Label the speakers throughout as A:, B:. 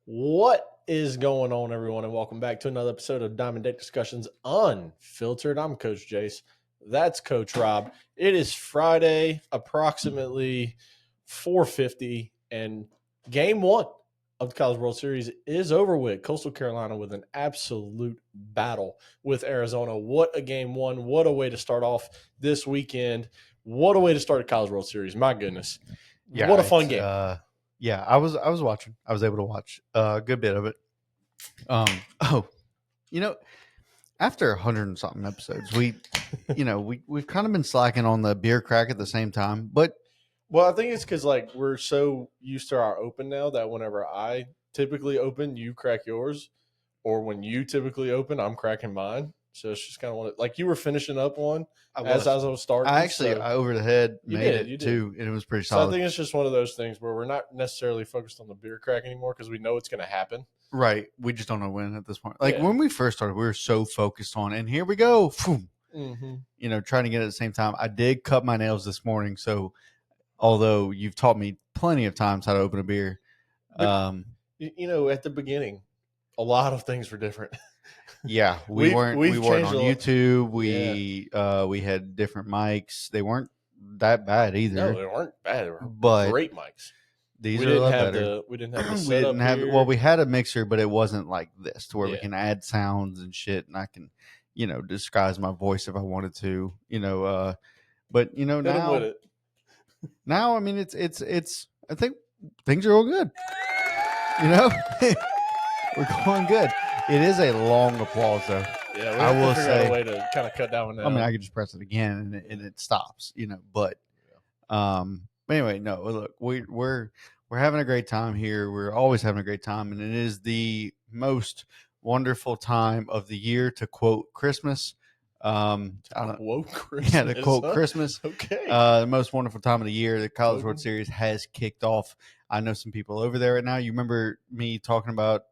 A: What is going on, everyone, and welcome back to another episode of Diamond Deck Discussions Unfiltered. I'm Coach Jace. That's Coach Rob. It is Friday, approximately 4:50, and Game 1 of the College World Series is over with. Coastal Carolina with an absolute battle with Arizona. What a Game 1. What a way to start off this weekend. What a way to start a College World Series. My goodness. What a fun game.
B: I was watching. I was able to watch a good bit of it. After 100 and something episodes, we've kind of been slacking on the beer crack at the same time. But
A: Well, I think it's because we're so used to our open now that whenever I typically open, you crack yours, or when you typically open, I'm cracking mine. So it's just kind of like you were finishing up one as I was starting.
B: I over the head
A: You
B: made
A: did,
B: it
A: you did.
B: too, and it was pretty
A: So
B: solid.
A: I think it's just one of those things where we're not necessarily focused on the beer crack anymore because we know it's going to happen.
B: Right. We just don't know when at this point. Like
A: Yeah.
B: when we first started, we were so focused on, and here we go.
A: Mm-hmm.
B: Trying to get it at the same time. I did cut my nails this morning, so although you've taught me plenty of times how to open a beer,
A: At the beginning, a lot of things were different.
B: Yeah, we weren't on YouTube. We had different mics. They weren't that bad either.
A: No, they weren't bad. They were great mics.
B: These are a lot better.
A: We didn't have the setup here.
B: Well, we had a mixer, but it wasn't like this to where we can add sounds and shit, and I can, disguise my voice if I wanted to. But now I mean it's I think things are all good. We're going good. It is a long applause, though.
A: Yeah, I will say a way to kind of cut that one down.
B: I mean, I could just press it again and it stops, But, anyway, no. Look, we're having a great time here. We're always having a great time, and it is the most wonderful time of the year, to quote Christmas.
A: To
B: quote Christmas.
A: Okay.
B: The most wonderful time of the year. The College World Series has kicked off. I know some people over there right now. You remember me talking about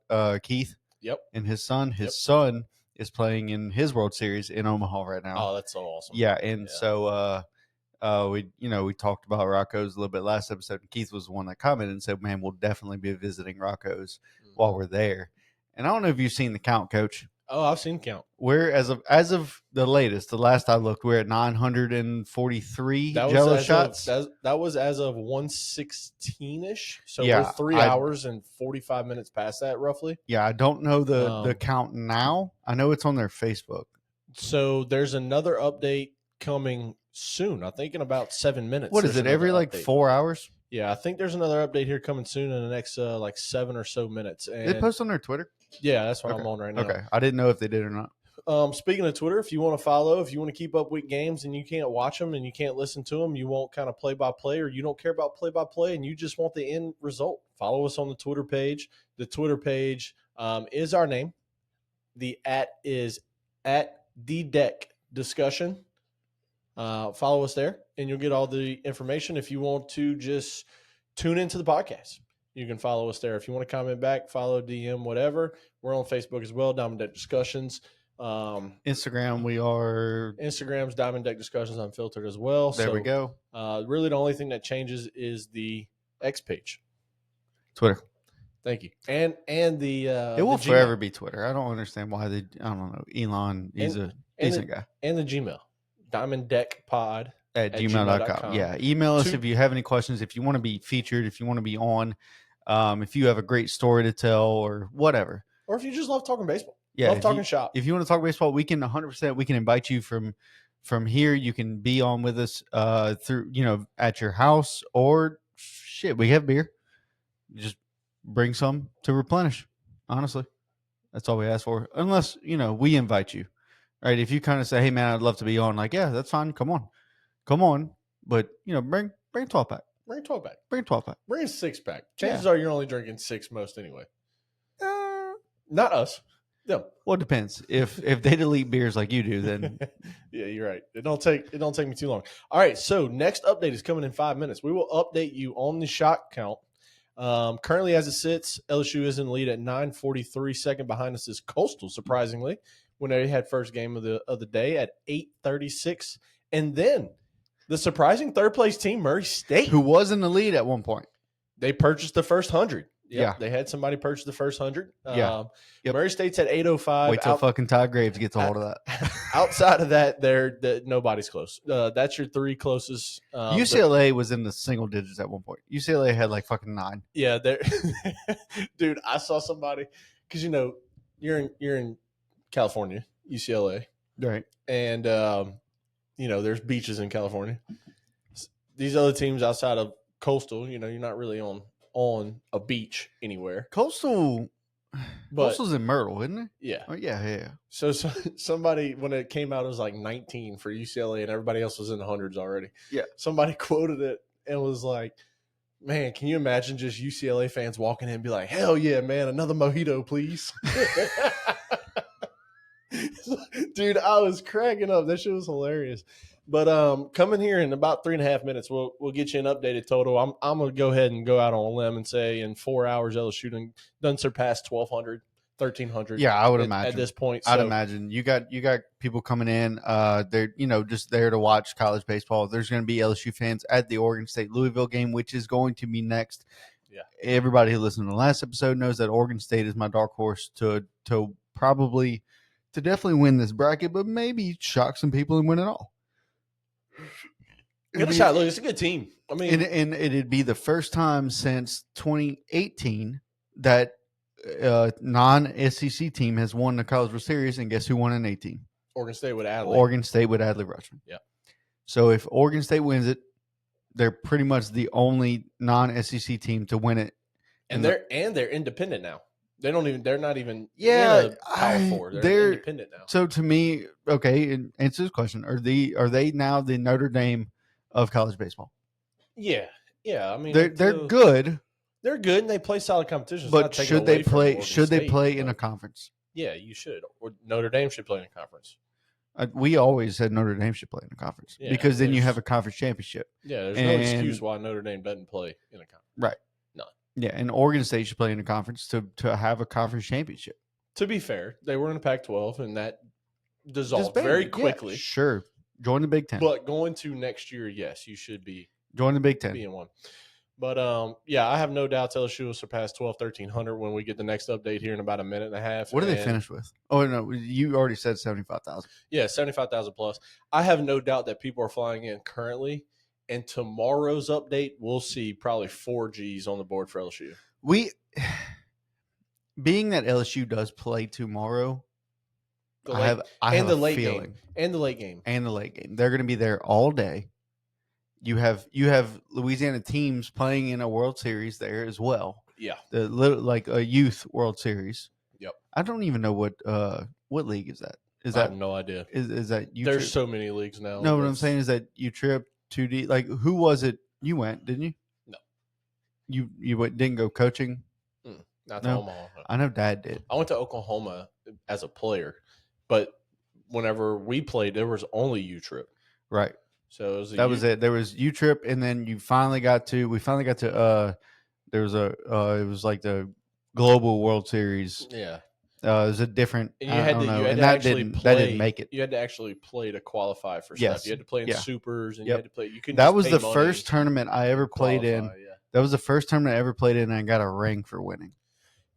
B: Keith?
A: Yep.
B: And his son. His son is playing in his World Series in Omaha right now.
A: Oh, that's so awesome.
B: Yeah, and so we talked about Rocco's a little bit last episode. And Keith was the one that commented and said, "Man, we'll definitely be visiting Rocco's while we're there." And I don't know if you've seen the count, Coach.
A: Oh, I've seen the count.
B: We're as of the latest, the last I looked, we're at 943 Jello shots.
A: That was as of 1:16ish. So we're 3 hours and 45 minutes past that, roughly.
B: Yeah, I don't know the count now. I know it's on their Facebook.
A: So there's another update coming soon. I think in about 7 minutes.
B: What is it? Every update. 4 hours?
A: Yeah, I think there's another update here coming soon in the next 7 or so minutes. And
B: they post on their Twitter?
A: Yeah, that's what I'm on right now.
B: Okay, I didn't know if they did or not.
A: Speaking of Twitter, if you want to follow, if you want to keep up with games and you can't watch them and you can't listen to them, you won't kind of play-by-play, or you don't care about play-by-play and you just want the end result, follow us on the Twitter page. The Twitter page is our name. The @ is @DDeck Discussion. Follow us there, and you'll get all the information. If you want to just tune into the podcast, you can follow us there. If you want to comment back, follow, DM, whatever. We're on Facebook as well, Diamond Deck Discussions. Instagram's Diamond Deck Discussions Unfiltered as well.
B: There we go.
A: Really, the only thing that changes is the X page,
B: Twitter.
A: Thank you, and the
B: it will forever be Twitter. I don't understand why I don't know. Elon, he's a decent guy.
A: And the Gmail, DiamondDeckPod
B: at gmail.com. Yeah, email us if you have any questions. If you want to be featured, if you want to be on, if you have a great story to tell or whatever,
A: or if you just love talking baseball.
B: Yeah,
A: love talking shop.
B: If you want to talk baseball, we can 100%. We can invite you from here. You can be on with us through at your house, or shit. We have beer. Just bring some to replenish. Honestly, that's all we ask for. Unless we invite you, right? If you kind of say, "Hey man, I'd love to be on," like, yeah, that's fine. Come on. But bring a 12-pack.
A: Bring a 12-pack.
B: Bring a 12-pack.
A: Bring a 6-pack. Chances are you're only drinking 6 most anyway. Not us. Them.
B: Well, it depends. If they delete beers like you do, then
A: yeah, you're right. It don't take me too long. All right, so next update is coming in 5 minutes. We will update you on the shot count. Currently, as it sits, LSU is in the lead at 9:43. Second behind us is Coastal, surprisingly, when they had first game of the day at 8:36, and then the surprising third place team, Murray State,
B: who was in the lead at one point,
A: they purchased the first 100.
B: Yeah.
A: They had somebody purchase the first 100.
B: Yeah. Yep.
A: Murray State's at 805.
B: Wait till fucking Todd Graves gets a hold of that.
A: Outside of that, nobody's close. That's your three closest.
B: UCLA was in the single digits at one point. UCLA had like fucking 9.
A: Yeah, dude. I saw somebody because you're in California, UCLA,
B: Right.
A: and there's beaches in California. These other teams outside of Coastal, you're not really on a beach anywhere.
B: Coastal's in Myrtle, isn't it?
A: Yeah.
B: Oh, yeah.
A: So somebody, when it came out, it was like 19 for UCLA, and everybody else was in the hundreds already.
B: Yeah.
A: Somebody quoted it and was like, "Man, can you imagine just UCLA fans walking in and be like, hell yeah, man, another mojito, please." Dude, I was cracking up. That shit was hilarious. But coming here in about 3.5 minutes, we'll get you an updated total. I'm gonna go ahead and go out on a limb and say in 4 hours LSU done surpassed 1,200, 1,300.
B: Yeah, I would imagine
A: at this point.
B: I'd imagine you got people coming in. They're just there to watch college baseball. There's going to be LSU fans at the Oregon State Louisville game, which is going to be next.
A: Yeah,
B: everybody who listened to the last episode knows that Oregon State is my dark horse to definitely win this bracket, but maybe shock some people and win it all.
A: Get a shot. Look, it's a good team. I mean,
B: and it'd be the first time since 2018 that non-SEC team has won the College World Series, and guess who won in 18?
A: Oregon State with Adley.
B: Oregon State with Adley Rutschman.
A: Yeah.
B: So if Oregon State wins it, they're pretty much the only non-SEC team to win it.
A: And they're independent now. They're not even Power 4. They're independent now.
B: So to me, okay, and answer this question: Are they now the Notre Dame of college baseball?
A: Yeah. I mean,
B: they're good.
A: They're good, and they play solid competition.
B: But should they play? Should they play in a conference?
A: Yeah, you should. Or Notre Dame should play in a conference.
B: We always said Notre Dame should play in a conference because then you have a conference championship.
A: Yeah, there's no excuse why Notre Dame doesn't play in a conference.
B: Right.
A: None.
B: Yeah, and Oregon State should play in a conference to have a conference championship.
A: To be fair, they were in the Pac-12, and that dissolved very quickly.
B: Yeah, sure. Join the Big Ten.
A: But going to next year, yes, you should be.
B: Join the Big Ten.
A: Be in one. But, I have no doubt LSU will surpass 1,300 when we get the next update here in about a minute and a half.
B: What did they finish with? Oh, no, you already said 75,000.
A: Yeah, 75,000 plus. I have no doubt that people are flying in currently, and tomorrow's update, we'll see probably 4 Gs on the board for LSU.
B: Being that LSU does play tomorrow, I have
A: the
B: a
A: late
B: feeling.
A: game. And the late game.
B: They're going to be there all day. You have Louisiana teams playing in a World Series there as well.
A: Yeah,
B: like a youth World Series.
A: Yep.
B: I don't even know what league is that.
A: I have no idea.
B: Is that you?
A: There's so many leagues now.
B: No, what I'm saying is that you trip 2D. Like who was it? You went, didn't you?
A: No.
B: You didn't go coaching.
A: Not to Omaha.
B: I know Dad did.
A: I went to Oklahoma as a player, but whenever we played, there was only U trip.
B: Right.
A: So
B: that was it. There was U trip, and then we finally got to. There was it was like the Global World Series.
A: Yeah.
B: It was a different.
A: And that didn't make it. You had to actually play to qualify for stuff. You had to play in supers, and you had to play. You couldn't.
B: That was the first tournament I ever played in. Yeah. That was the first tournament I ever played in, and I got a ring for winning.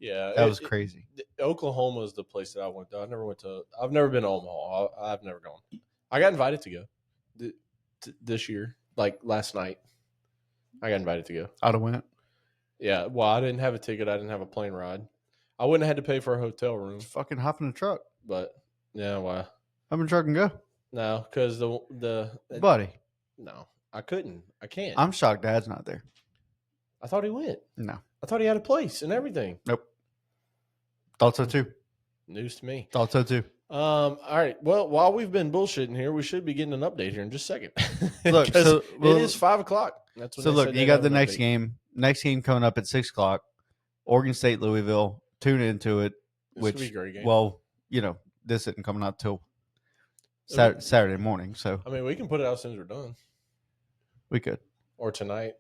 A: Yeah,
B: that was crazy.
A: Oklahoma is the place that I went to. I've never been to Omaha. I've never gone. I got invited to go this year, like last night. I got invited to go.
B: I'd have went.
A: Yeah, well, I didn't have a ticket. I didn't have a plane ride. I wouldn't have had to pay for a hotel room.
B: Just fucking hop in a truck.
A: But yeah, why?
B: Hop in a truck and go.
A: No, because the
B: buddy.
A: No, I couldn't. I can't.
B: I'm shocked Dad's not there.
A: I thought he went.
B: No,
A: I thought he had a place and everything.
B: Nope. Thought so too.
A: News to me.
B: Thought so too.
A: All right. Well, while we've been bullshitting here, we should be getting an update here in just a second.
B: Look,
A: it is 5:00. That's when
B: look. You got the next game. Next game coming up at 6:00. Oregon State, Louisville. Tune into it.
A: This could be a great game.
B: Well, this isn't coming out till Saturday morning. So
A: I mean, we can put it out as soon as we're done.
B: We could.
A: Or tonight.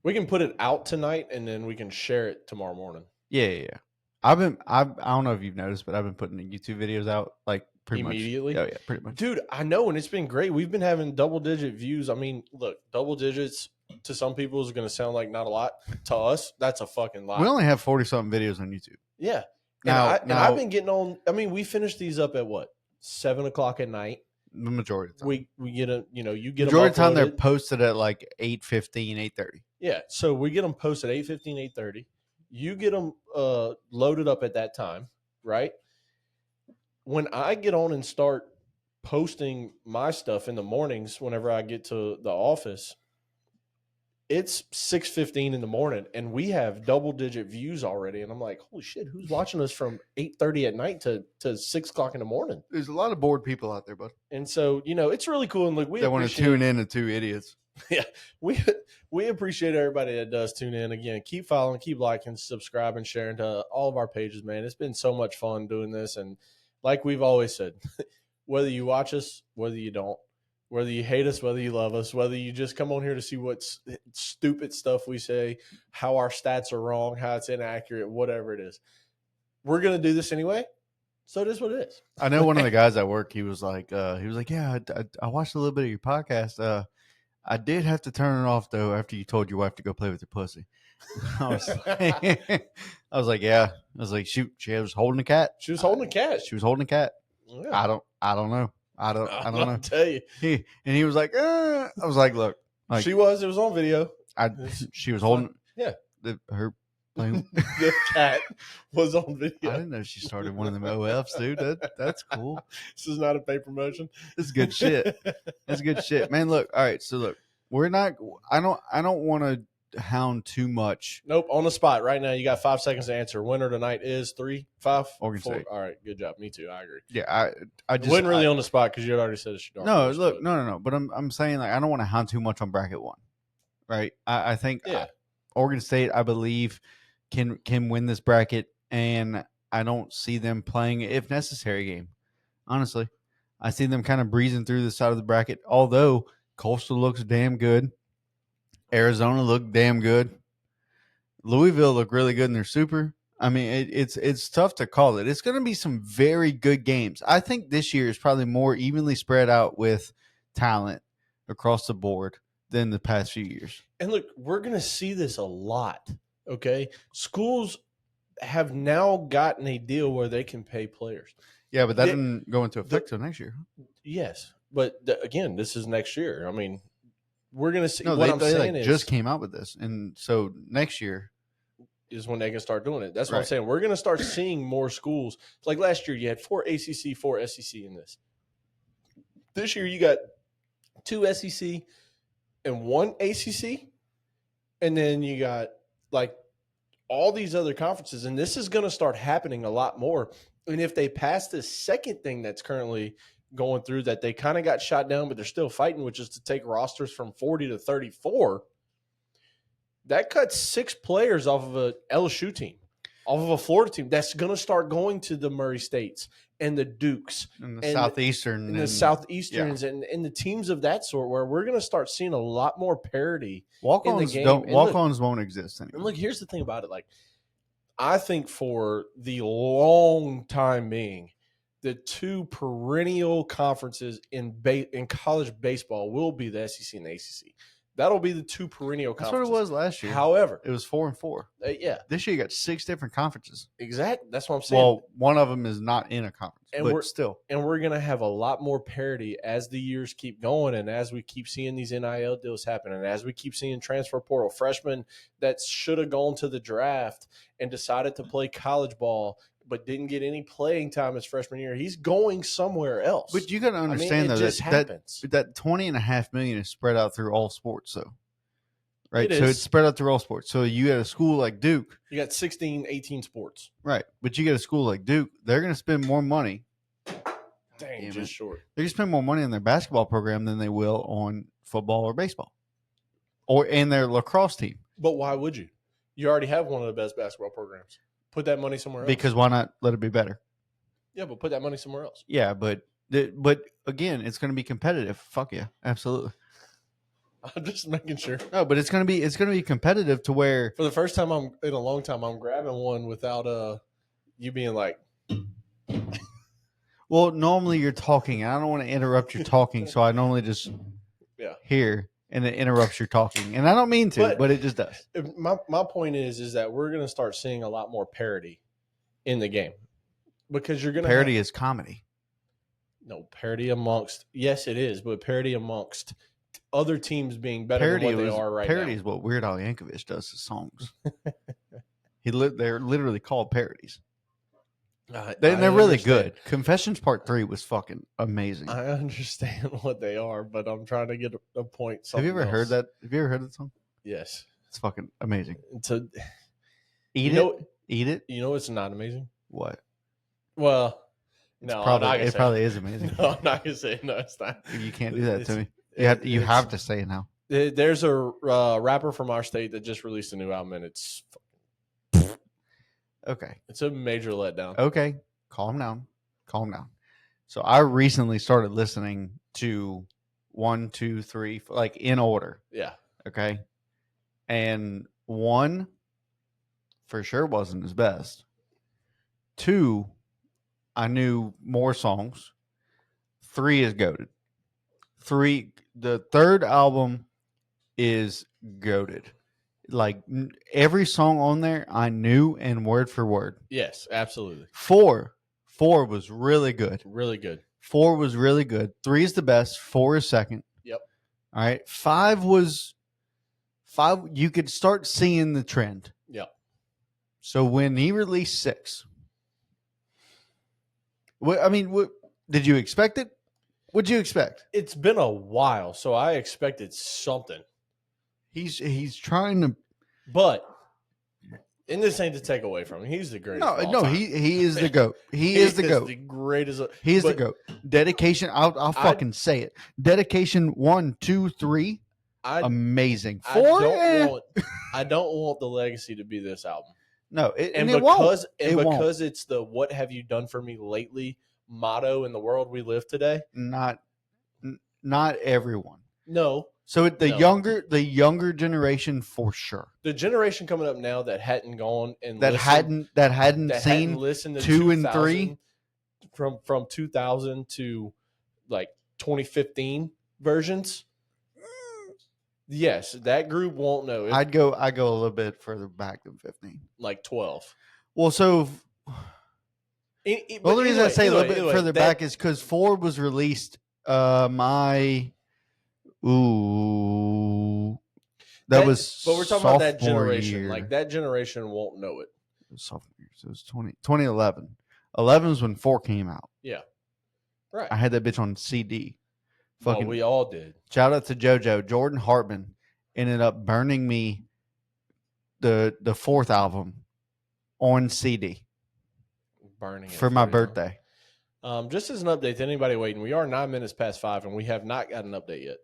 A: We can put it out tonight, and then we can share it tomorrow morning.
B: Yeah. I don't know if you've noticed, but I've been putting the YouTube videos out like pretty
A: immediately.
B: Yeah, pretty much.
A: Dude, I know, and it's been great. We've been having double-digit views. I mean, look, double digits to some people is going to sound like not a lot. To us, that's a fucking lot.
B: We only have 40-something videos on YouTube.
A: Yeah.
B: Now,
A: I've been getting on. I mean, we finished these up at what, 7:00 at night.
B: The majority of the time.
A: We get a, you get
B: majority of
A: them
B: the time they're
A: uploaded.
B: posted at like 8:15, 8:30.
A: Yeah, so we get them posted 8:15, 8:30. You get them loaded up at that time, right? When I get on and start posting my stuff in the mornings, whenever I get to the office, it's 6:15 in the morning, and we have double-digit views already. And I'm like, holy shit, who's watching us from 8:30 at night to 6:00 in the morning?
B: There's a lot of bored people out there, bud.
A: And so, it's really cool. And like
B: They want to tune in to two idiots.
A: Yeah, we appreciate everybody that does tune in. Again, keep following, keep liking, subscribing, sharing to all of our pages, man. It's been so much fun doing this. And like we've always said, whether you watch us, whether you don't, whether you hate us, whether you love us, whether you just come on here to see what stupid stuff we say, how our stats are wrong, how it's inaccurate, whatever it is, we're going to do this anyway. So it is what it is.
B: I know one of the guys at work, he was like, yeah, I watched a little bit of your podcast. I did have to turn it off though after you told your wife to go play with your pussy. I was like, yeah. I was like, shoot, she was holding a cat.
A: She was holding a cat.
B: She was holding a cat.
A: Yeah.
B: I don't know. I don't know.
A: I'll tell you.
B: He was like, I was like, look, like
A: it was on video.
B: She was holding,
A: yeah,
B: her playing.
A: The cat was on video.
B: I didn't know she started one of them OFs, dude. That's cool.
A: This is not a paid promotion.
B: This is good shit. That's good shit, man. Look, all right. So look, we're not. I don't want to hound too much.
A: Nope. On the spot right now. You got 5 seconds to answer. Winner tonight is 3, 5,
B: Oregon
A: 4.
B: State.
A: All right. Good job. Me too. I agree.
B: Yeah. I just
A: wasn't really on the spot because you had already said it's your
B: No, look, no. But I'm saying like I don't want to hound too much on bracket one, right? I think Oregon State, I believe, can win this bracket, and I don't see them playing if necessary game. Honestly, I see them kind of breezing through the side of the bracket. Although Coastal looks damn good, Arizona looked damn good, Louisville looked really good in their super. I mean, it's tough to call it. It's going to be some very good games. I think this year is probably more evenly spread out with talent across the board than the past few years.
A: And look, we're going to see this a lot. Okay, schools have now gotten a deal where they can pay players.
B: Yeah, but that didn't go into effect until next year.
A: Yes, but again, this is next year. I mean, we're going to see.
B: No,
A: what
B: they just came out with this, and so next year
A: is when they can start doing it. That's what I'm saying. We're going to start seeing more schools. Like last year, you had 4 ACC, 4 SEC in this. This year, you got 2 SEC and 1 ACC, and then you got like all these other conferences, and this is going to start happening a lot more. And if they pass this second thing that's currently going through that they kind of got shot down, but they're still fighting, which is to take rosters from 40 to 34, that cuts 6 players off of a LSU team, off of a Florida team that's going to start going to the Murray States and the Dukes
B: and the Southeastern
A: and the Southeasterns and the teams of that sort, where we're going to start seeing a lot more parity.
B: Walk-ons won't exist anymore.
A: And look, here's the thing about it. Like, I think for the long time being, the 2 perennial conferences in college baseball will be the SEC and the ACC. That'll be the 2 perennial conferences.
B: That's what it was last year.
A: However,
B: it was 4 and 4.
A: Yeah.
B: This year you got 6 different conferences.
A: Exactly. That's what I'm saying.
B: Well, one of them is not in a conference, but still.
A: And we're going to have a lot more parity as the years keep going, and as we keep seeing these NIL deals happen, and as we keep seeing transfer portal freshmen that should have gone to the draft and decided to play college ball but didn't get any playing time his freshman year. He's going somewhere else.
B: But you got to understand, though, that $20.5 million is spread out through all sports, though. Right? So it's spread out through all sports. So you at a school like Duke.
A: You got 16, 18 sports.
B: Right. But you get a school like Duke, they're going to spend more money.
A: Dang, just short.
B: They're going to spend more money on their basketball program than they will on football or baseball. And their lacrosse team.
A: But why would you? You already have one of the best basketball programs. Put that money somewhere else.
B: Because why not let it be better?
A: Yeah, but put that money somewhere else.
B: Yeah, but again, it's going to be competitive. Fuck yeah, absolutely.
A: I'm just making sure.
B: No, but it's going to be competitive to where
A: for the first time in a long time, I'm grabbing one without you being like.
B: Well, normally you're talking. I don't want to interrupt your talking, so I normally just hear and it interrupts your talking. And I don't mean to, but it just does.
A: My point is that we're going to start seeing a lot more parody in the game because you're going to
B: Parody is comedy.
A: No, parody amongst, yes, it is, but parody amongst other teams being better
B: Parody
A: than what they are right
B: parody
A: now.
B: is what Weird Al Yankovic does to songs. They're literally called parodies. They're really good. Confessions Part 3 was fucking amazing.
A: I understand what they are, but I'm trying to get a point.
B: Have you ever heard that? Have you ever heard that song?
A: Yes.
B: It's fucking amazing.
A: Eat it. You know it's not amazing?
B: What?
A: Well, no,
B: it probably is amazing.
A: No, I'm not gonna say it. No, it's not.
B: You can't do that to me. You have to say it now.
A: There's a rapper from our state that just released a new album, and it's
B: okay.
A: It's a major letdown.
B: Okay, calm down. So I recently started listening to 1, 2, 3, like in order.
A: Yeah.
B: Okay, and 1 for sure wasn't his best. 2, I knew more songs. 3 is goated. 3, the third album is goated. Like every song on there, I knew and word for word.
A: Yes, absolutely.
B: 4 was really good.
A: Really good.
B: 4 was really good. 3 is the best. 4 is second.
A: Yep.
B: All right. 5. You could start seeing the trend.
A: Yep.
B: So when he released 6, what did you expect it? What'd you expect?
A: It's been a while, so I expected something.
B: He's trying to,
A: but and this ain't to take away from him. He's the greatest.
B: No, he is the GOAT. He is the GOAT.
A: The greatest.
B: He is the GOAT. Dedication. I'll fucking say it. Dedication 1, 2, 3. Amazing. 4.
A: I don't want the legacy to be this album.
B: No,
A: because
B: won't.
A: It's the "What have you done for me lately" motto in the world we live today.
B: Not everyone.
A: No.
B: So the younger generation for sure.
A: The generation coming up now that hadn't gone and
B: hadn't seen
A: listened to
B: 2 and 3
A: from 2000 to like 2015 versions. Yes, that group won't know.
B: I'd go a little bit further back than 15,
A: like 12.
B: Well, so the only reason I say a little bit further back is because 4 was released. But we're talking about that generation.
A: Year. Like that generation won't know it.
B: Sophomore year, so it was 2011. 11 was when 4 came out.
A: Yeah, right.
B: I had that bitch on CD.
A: Fucking, we all did.
B: Shout out to JoJo. Jordan Hartman ended up burning me the 4th album on CD.
A: Burning it
B: for my birthday.
A: Just as an update to anybody waiting, we are 9 minutes past 5, and we have not got an update yet.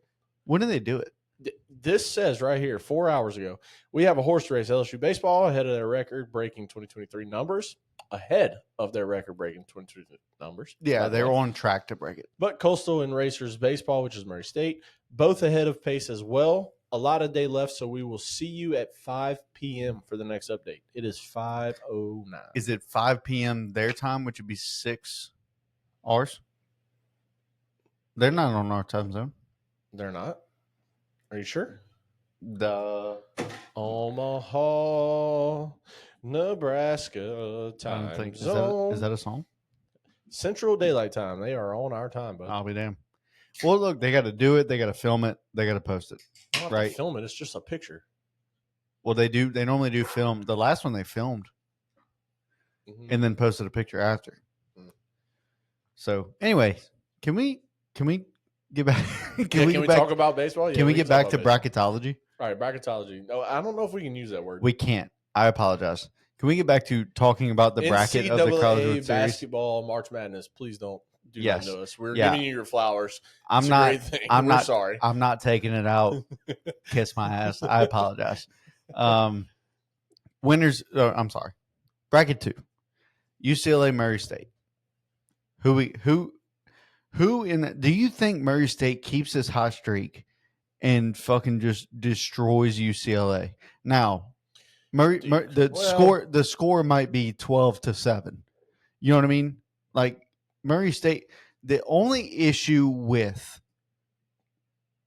B: When did they do it?
A: This says right here, 4 hours ago, we have a horse race. LSU baseball ahead of their record-breaking 2023 numbers. Ahead of their record-breaking 2023 numbers.
B: Yeah, they're on track to break it.
A: But Coastal and Racers baseball, which is Murray State, both ahead of pace as well. A lot of day left, so we will see you at 5 p.m. for the next update. It is 5:09.
B: Is it 5 p.m. their time, which would be 6 ours? They're not on our time zone.
A: They're not? Are you sure?
B: The
A: Omaha, Nebraska time zone.
B: Is that a song?
A: Central Daylight Time. They are on our time, buddy.
B: I'll be damned. Well, look, they got to do it. They got to film it. They got to post it. Right?
A: Film it. It's just a picture.
B: Well, they do. They normally do film. The last one they filmed and then posted a picture after. So, anyway, can we get back?
A: Can we talk about baseball? Yeah,
B: can we get back to bracketology?
A: All right, bracketology. No, I don't know if we can use that word.
B: We can't. I apologize. Can we get back to talking about the bracket of the College World Series?
A: Basketball, March Madness. Please don't do that to us. We're giving you your flowers.
B: I'm sorry. I'm not taking it out. Kiss my ass. I apologize. Winners. I'm sorry. Bracket 2. UCLA, Murray State. Do you think Murray State keeps this hot streak and fucking just destroys UCLA? Now, the score might be 12-7. You know what I mean? Like Murray State, the only issue with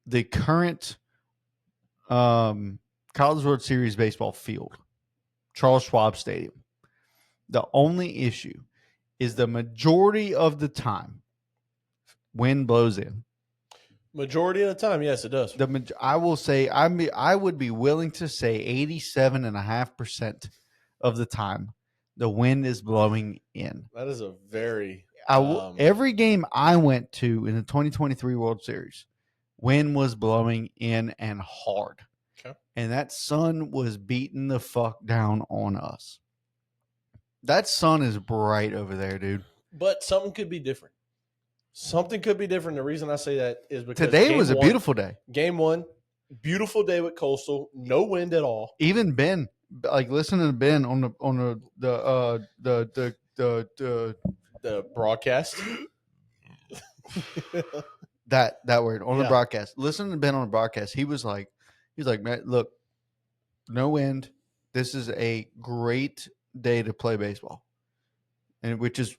B: the current College World Series baseball field, Charles Schwab Stadium. The only issue is the majority of the time, wind blows in.
A: Majority of the time, yes, it does.
B: I will say, I would be willing to say 87.5% of the time, the wind is blowing in.
A: That is a very
B: Every game I went to in the 2023 World Series, wind was blowing in and hard.
A: Okay.
B: And that sun was beating the fuck down on us. That sun is bright over there, dude.
A: But something could be different. Something could be different. The reason I say that is because
B: Today was a beautiful day.
A: Game 1, beautiful day with Coastal, no wind at all.
B: Even Ben, like listening to Ben on the
A: broadcast.
B: that word on the broadcast. Listening to Ben on the broadcast, he was like, man, look, no wind. This is a great day to play baseball, and which is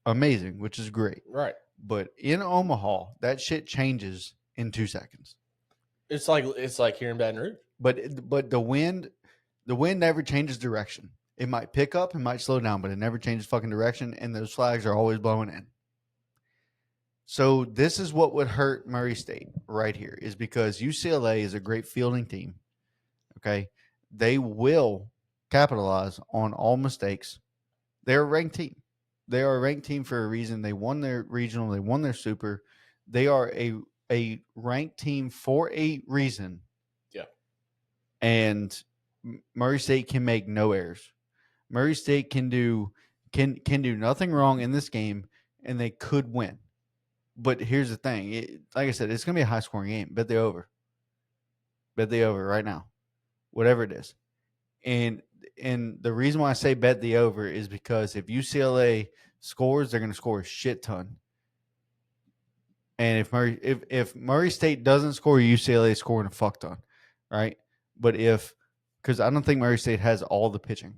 B: amazing, which is great,
A: right?
B: But in Omaha, that shit changes in 2 seconds.
A: It's like here in Baton Rouge.
B: But the wind never changes direction. It might pick up, it might slow down, but it never changes fucking direction, and those flags are always blowing in. So this is what would hurt Murray State right here, is because UCLA is a great fielding team. Okay, they will capitalize on all mistakes. They're a ranked team. They are a ranked team for a reason. They won their regional. They won their super. They are a ranked team for a reason.
A: Yeah.
B: And Murray State can make no errors. Murray State can do nothing wrong in this game, and they could win. But here's the thing. Like I said, it's going to be a high-scoring game. Bet the over. Bet the over right now. Whatever it is. And the reason why I say bet the over is because if UCLA scores, they're going to score a shit ton. And if Murray State doesn't score, UCLA is scoring a fuck ton, right? But because I don't think Murray State has all the pitching.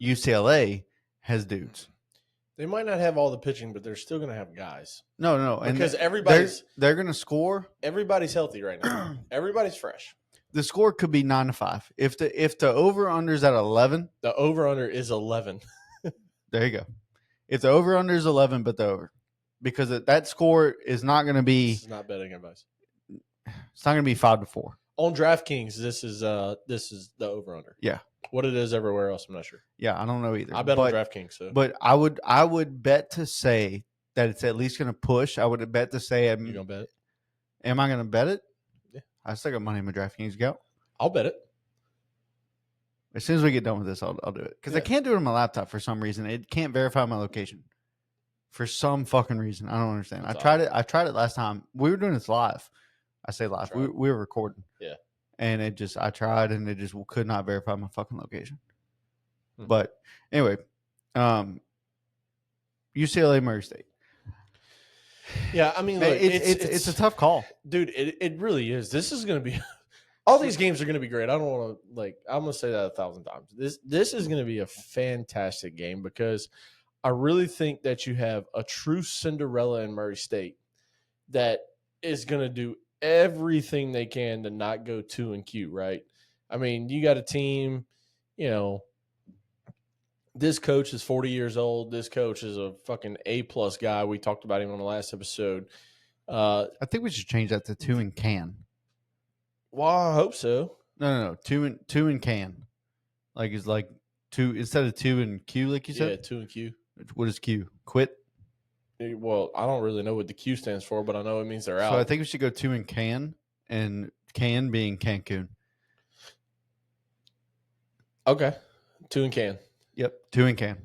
B: UCLA has dudes.
A: They might not have all the pitching, but they're still going to have guys.
B: No.
A: Because
B: they're going to score.
A: Everybody's healthy right now. Everybody's fresh.
B: The score could be 9-5. If the over-under is at 11.
A: The over-under is 11.
B: There you go. If the over-under is 11, but the over. Because that score is not going to be.
A: This is not betting advice.
B: It's not going to be 5-4.
A: On DraftKings, this is the over-under.
B: Yeah.
A: What it is everywhere else, I'm not sure.
B: Yeah, I don't know either.
A: I bet on DraftKings. So.
B: But I would bet to say that it's at least going to push. I would bet to say.
A: You going to bet it?
B: Am I going to bet it?
A: Yeah.
B: I still got money in my DraftKings account.
A: I'll bet it.
B: As soon as we get done with this, I'll do it. Because I can't do it on my laptop for some reason. It can't verify my location. For some fucking reason. I don't understand. I tried it last time. We were doing this live. I say live. We were recording.
A: Yeah.
B: And I tried and it just could not verify my fucking location. But anyway, UCLA Murray State.
A: Yeah, I mean, look,
B: it's a tough call.
A: Dude, it really is. This is going to be all these games are going to be great. I don't want to I'm going to say that 1,000 times. This is going to be a fantastic game because I really think that you have a true Cinderella in Murray State that is going to do everything they can to not go 2-Q, right? I mean, you got a team, this coach is 40 years old. This coach is a fucking A+ guy. We talked about him on the last episode.
B: I think we should change that to 2-Can.
A: Well, I hope so.
B: No. 2-Can. Like it's like 2 instead of 2-Q, like you said?
A: Yeah, 2-Q.
B: What is Q? Quit?
A: Well, I don't really know what the Q stands for, but I know it means they're out.
B: So I think we should go 2-Can, and Can being Cancun.
A: Okay. 2-Can.
B: Yep, 2-Can.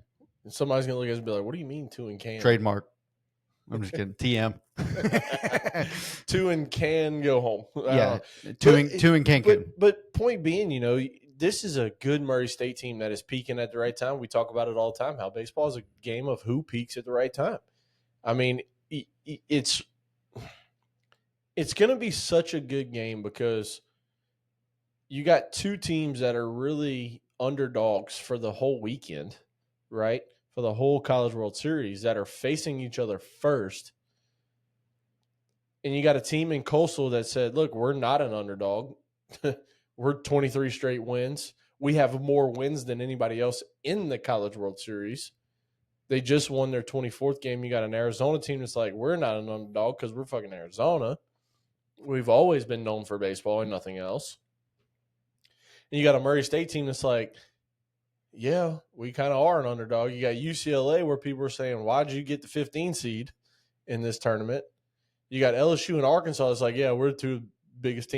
A: Somebody's going to look at us and be like, what do you mean 2-Can?
B: Trademark. I'm just kidding. TM.
A: 2-Can go home.
B: Yeah, 2-Cancun.
A: But point being, this is a good Murray State team that is peaking at the right time. We talk about it all the time, how baseball is a game of who peaks at the right time. I mean, it's going to be such a good game because you got two teams that are really underdogs for the whole weekend, right? For the whole College World Series that are facing each other first. And you got a team in Coastal that said, look, we're not an underdog. We're 23 straight wins. We have more wins than anybody else in the College World Series. They just won their 24th game. You got an Arizona team that's like, we're not an underdog because we're fucking Arizona. We've always been known for baseball and nothing else. And you got a Murray State team that's like, yeah, we kind of are an underdog. You got UCLA where people are saying, why'd you get the 15 seed in this tournament? You got LSU and Arkansas. It's like, yeah, we're the two biggest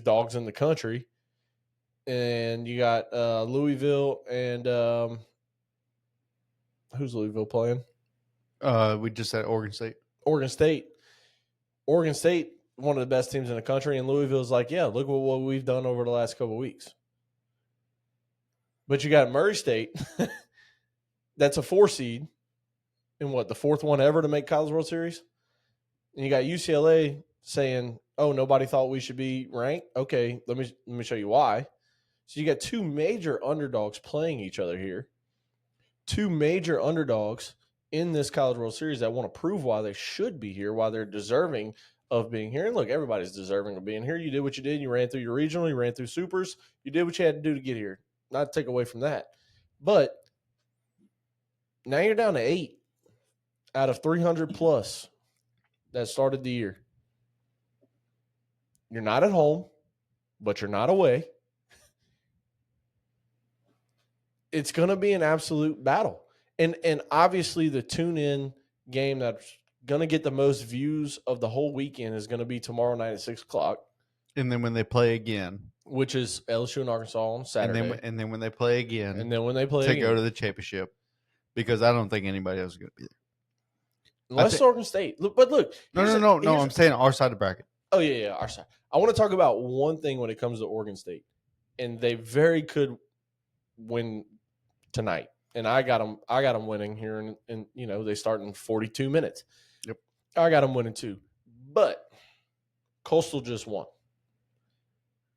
A: dogs in the country. And you got Louisville and who's Louisville playing?
B: We just said Oregon State.
A: Oregon State. Oregon State, one of the best teams in the country, and Louisville's like, yeah, look what we've done over the last couple of weeks. But you got Murray State, that's a 4 seed, and the 4th one ever to make College World Series? And you got UCLA saying, oh, nobody thought we should be ranked? Okay, let me show you why. So you got 2 major underdogs playing each other here. 2 major underdogs in this College World Series that want to prove why they should be here, why they're deserving of being here. And look, everybody's deserving of being here. You did what you did. You ran through your regional. You ran through supers. You did what you had to do to get here. Not to take away from that. But now you're down to 8 out of 300 plus that started the year. You're not at home, but you're not away. It's going to be an absolute battle. And obviously the tune-in game that's going to get the most views of the whole weekend is going to be tomorrow night at 6 o'clock.
B: And then when they play again,
A: which is LSU and Arkansas on Saturday.
B: And then when they play again,
A: to
B: go to the championship, because I don't think anybody else is going to be there.
A: Unless Oregon State. But look.
B: No. I'm saying our side of the bracket.
A: Oh, yeah, our side. I want to talk about one thing when it comes to Oregon State. And they very could win tonight. And I got them winning here. And they start in 42 minutes.
B: Yep.
A: I got them winning too. But Coastal just won.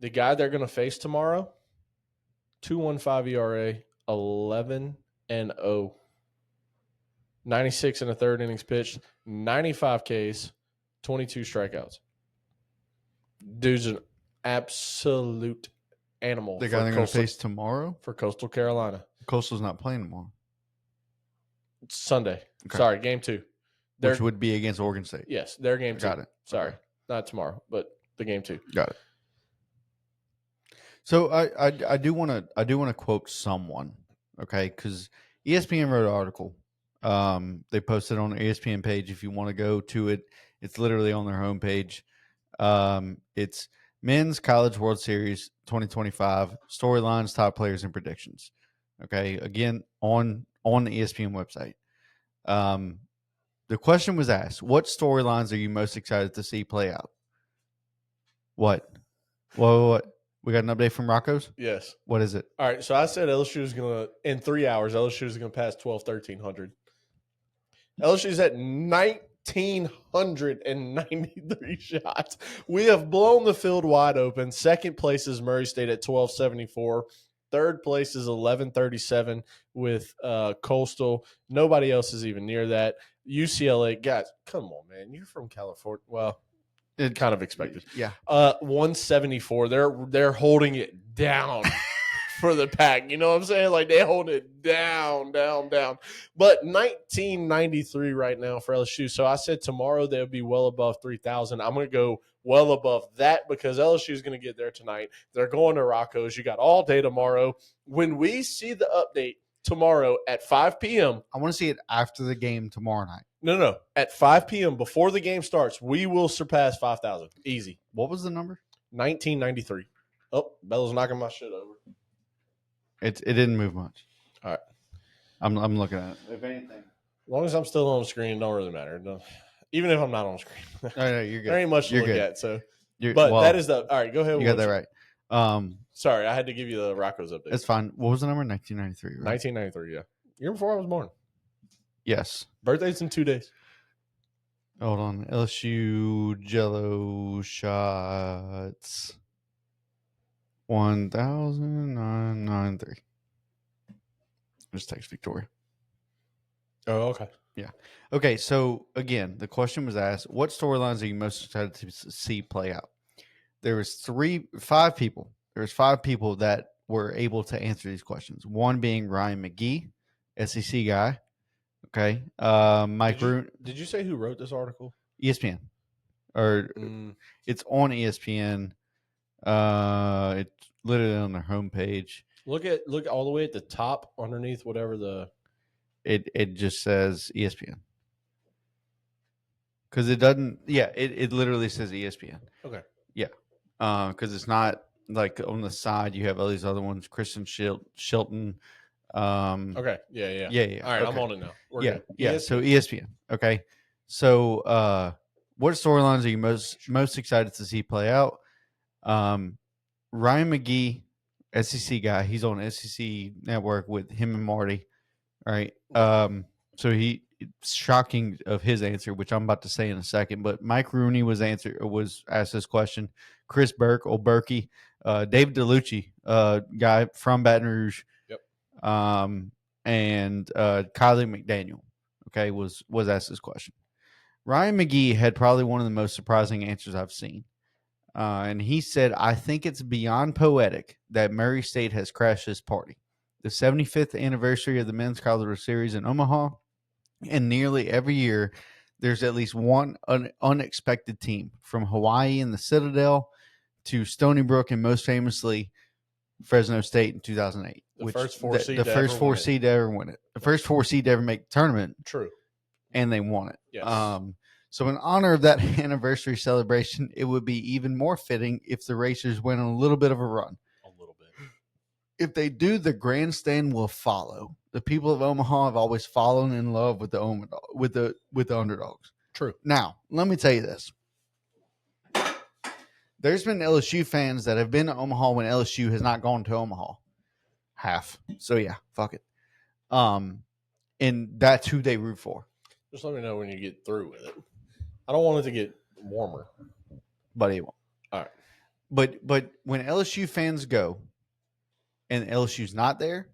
A: The guy they're going to face tomorrow, 2.15 ERA, 11-0. 96 in the third innings pitched, 95 Ks, 22 strikeouts. Dude's an absolute animal.
B: The guy they're going to face tomorrow?
A: For Coastal Carolina.
B: Coastal's not playing tomorrow.
A: It's Sunday. Okay. Sorry, game 2.
B: Which would be against Oregon State.
A: Yes, their game 2.
B: Got it.
A: Sorry,
B: okay.
A: Not tomorrow, but the game 2.
B: Got it. So I do want to quote someone, okay? Because ESPN wrote an article. They posted on the ESPN page. If you want to go to it, it's literally on their homepage. It's Men's College World Series 2025 storylines, top players, and predictions. Okay, again on the ESPN website. The question was asked: what storylines are you most excited to see play out? What? We got an update from Rocco's?
A: Yes.
B: What is it?
A: All right. So I said LSU is going to, in 3 hours, LSU is going to pass 1,300. LSU's at 1,993 shots. We have blown the field wide open. Second place is Murray State at 1,274. Third place is 1,137 with Coastal. Nobody else is even near that. UCLA, guys, come on, man. You're from California. Well, it kind of expected.
B: Yeah.
A: 174. They're holding it down for the pack. You know what I'm saying? Like they hold it down. But 1993 right now for LSU. So I said tomorrow they'll be well above 3,000. I'm going to go well above that because LSU is going to get there tonight. They're going to Rocco's. You got all day tomorrow. When we see the update tomorrow at 5 p.m.
B: I want to see it after the game tomorrow night.
A: No. At 5 p.m. before the game starts, we will surpass 5,000. Easy.
B: What was the number?
A: 1993. Oh, Bella's knocking my shit over.
B: It didn't move much.
A: All right.
B: I'm looking at it. If anything.
A: As long as I'm still on the screen, it don't really matter. No. Even if I'm not on the screen.
B: No, you're good.
A: There ain't much to
B: look
A: good. At. So,
B: well,
A: that is the – all right, go ahead.
B: You got that right.
A: Sorry, I had to give you the Rocco's update.
B: It's fine. What was the number? 1993, right?
A: 1993, yeah. Year before I was born.
B: Yes.
A: Birthday's in 2 days.
B: Hold on. LSU Jello shots 1,993. Just text Victoria.
A: Oh, okay.
B: Yeah. Okay, so again, the question was asked, what storylines are you most excited to see play out? there was 5 people. There was 5 people that were able to answer these questions. One being Ryan McGee, SEC guy. Okay. Mike Root,
A: Did you say who wrote this article?
B: ESPN, or it's on ESPN. It's literally on their homepage.
A: Look all the way at the top underneath whatever the.
B: It just says ESPN because it doesn't. Yeah, it literally says ESPN.
A: Okay.
B: Yeah, because it's not like on the side you have all these other ones. Kristen Shilton.
A: Okay. Yeah.
B: Yeah.
A: All right,
B: okay.
A: I'm on it now. We're
B: yeah,
A: good.
B: yeah. So ESPN. Okay. So, what storylines are you most excited to see play out? Ryan McGee, SEC guy. He's on SEC Network with him and Marty. All right. So it's shocking of his answer, which I'm about to say in a second. But Mike Rooney was asked this question. Chris Burke, old Berkey, David DeLucci, guy from Baton Rouge.
A: Yep.
B: And Kylie McDaniel, okay, was asked this question. Ryan McGee had probably one of the most surprising answers I've seen. And he said, I think it's beyond poetic that Murray State has crashed this party. The 75th anniversary of the Men's College World Series in Omaha, and nearly every year there's at least one unexpected team, from Hawaii and the Citadel to Stony Brook, and most famously Fresno State in 2008.
A: The first 4 seed
B: the first 4 seed to ever win it. The first 4 seed to ever make the tournament.
A: True.
B: And they won it.
A: Yes.
B: So in honor of that anniversary celebration, it would be even more fitting if the Racers went on a little bit of a run.
A: A little bit.
B: If they do, the grandstand will follow. The people of Omaha have always fallen in love with the underdogs.
A: True.
B: Now, let me tell you this. There's been LSU fans that have been to Omaha when LSU has not gone to Omaha. Half. So yeah, fuck it. And that's who they root for.
A: Just let me know when you get through with it. I don't want it to get warmer.
B: But it won't.
A: All right.
B: But when LSU fans go and LSU's not there,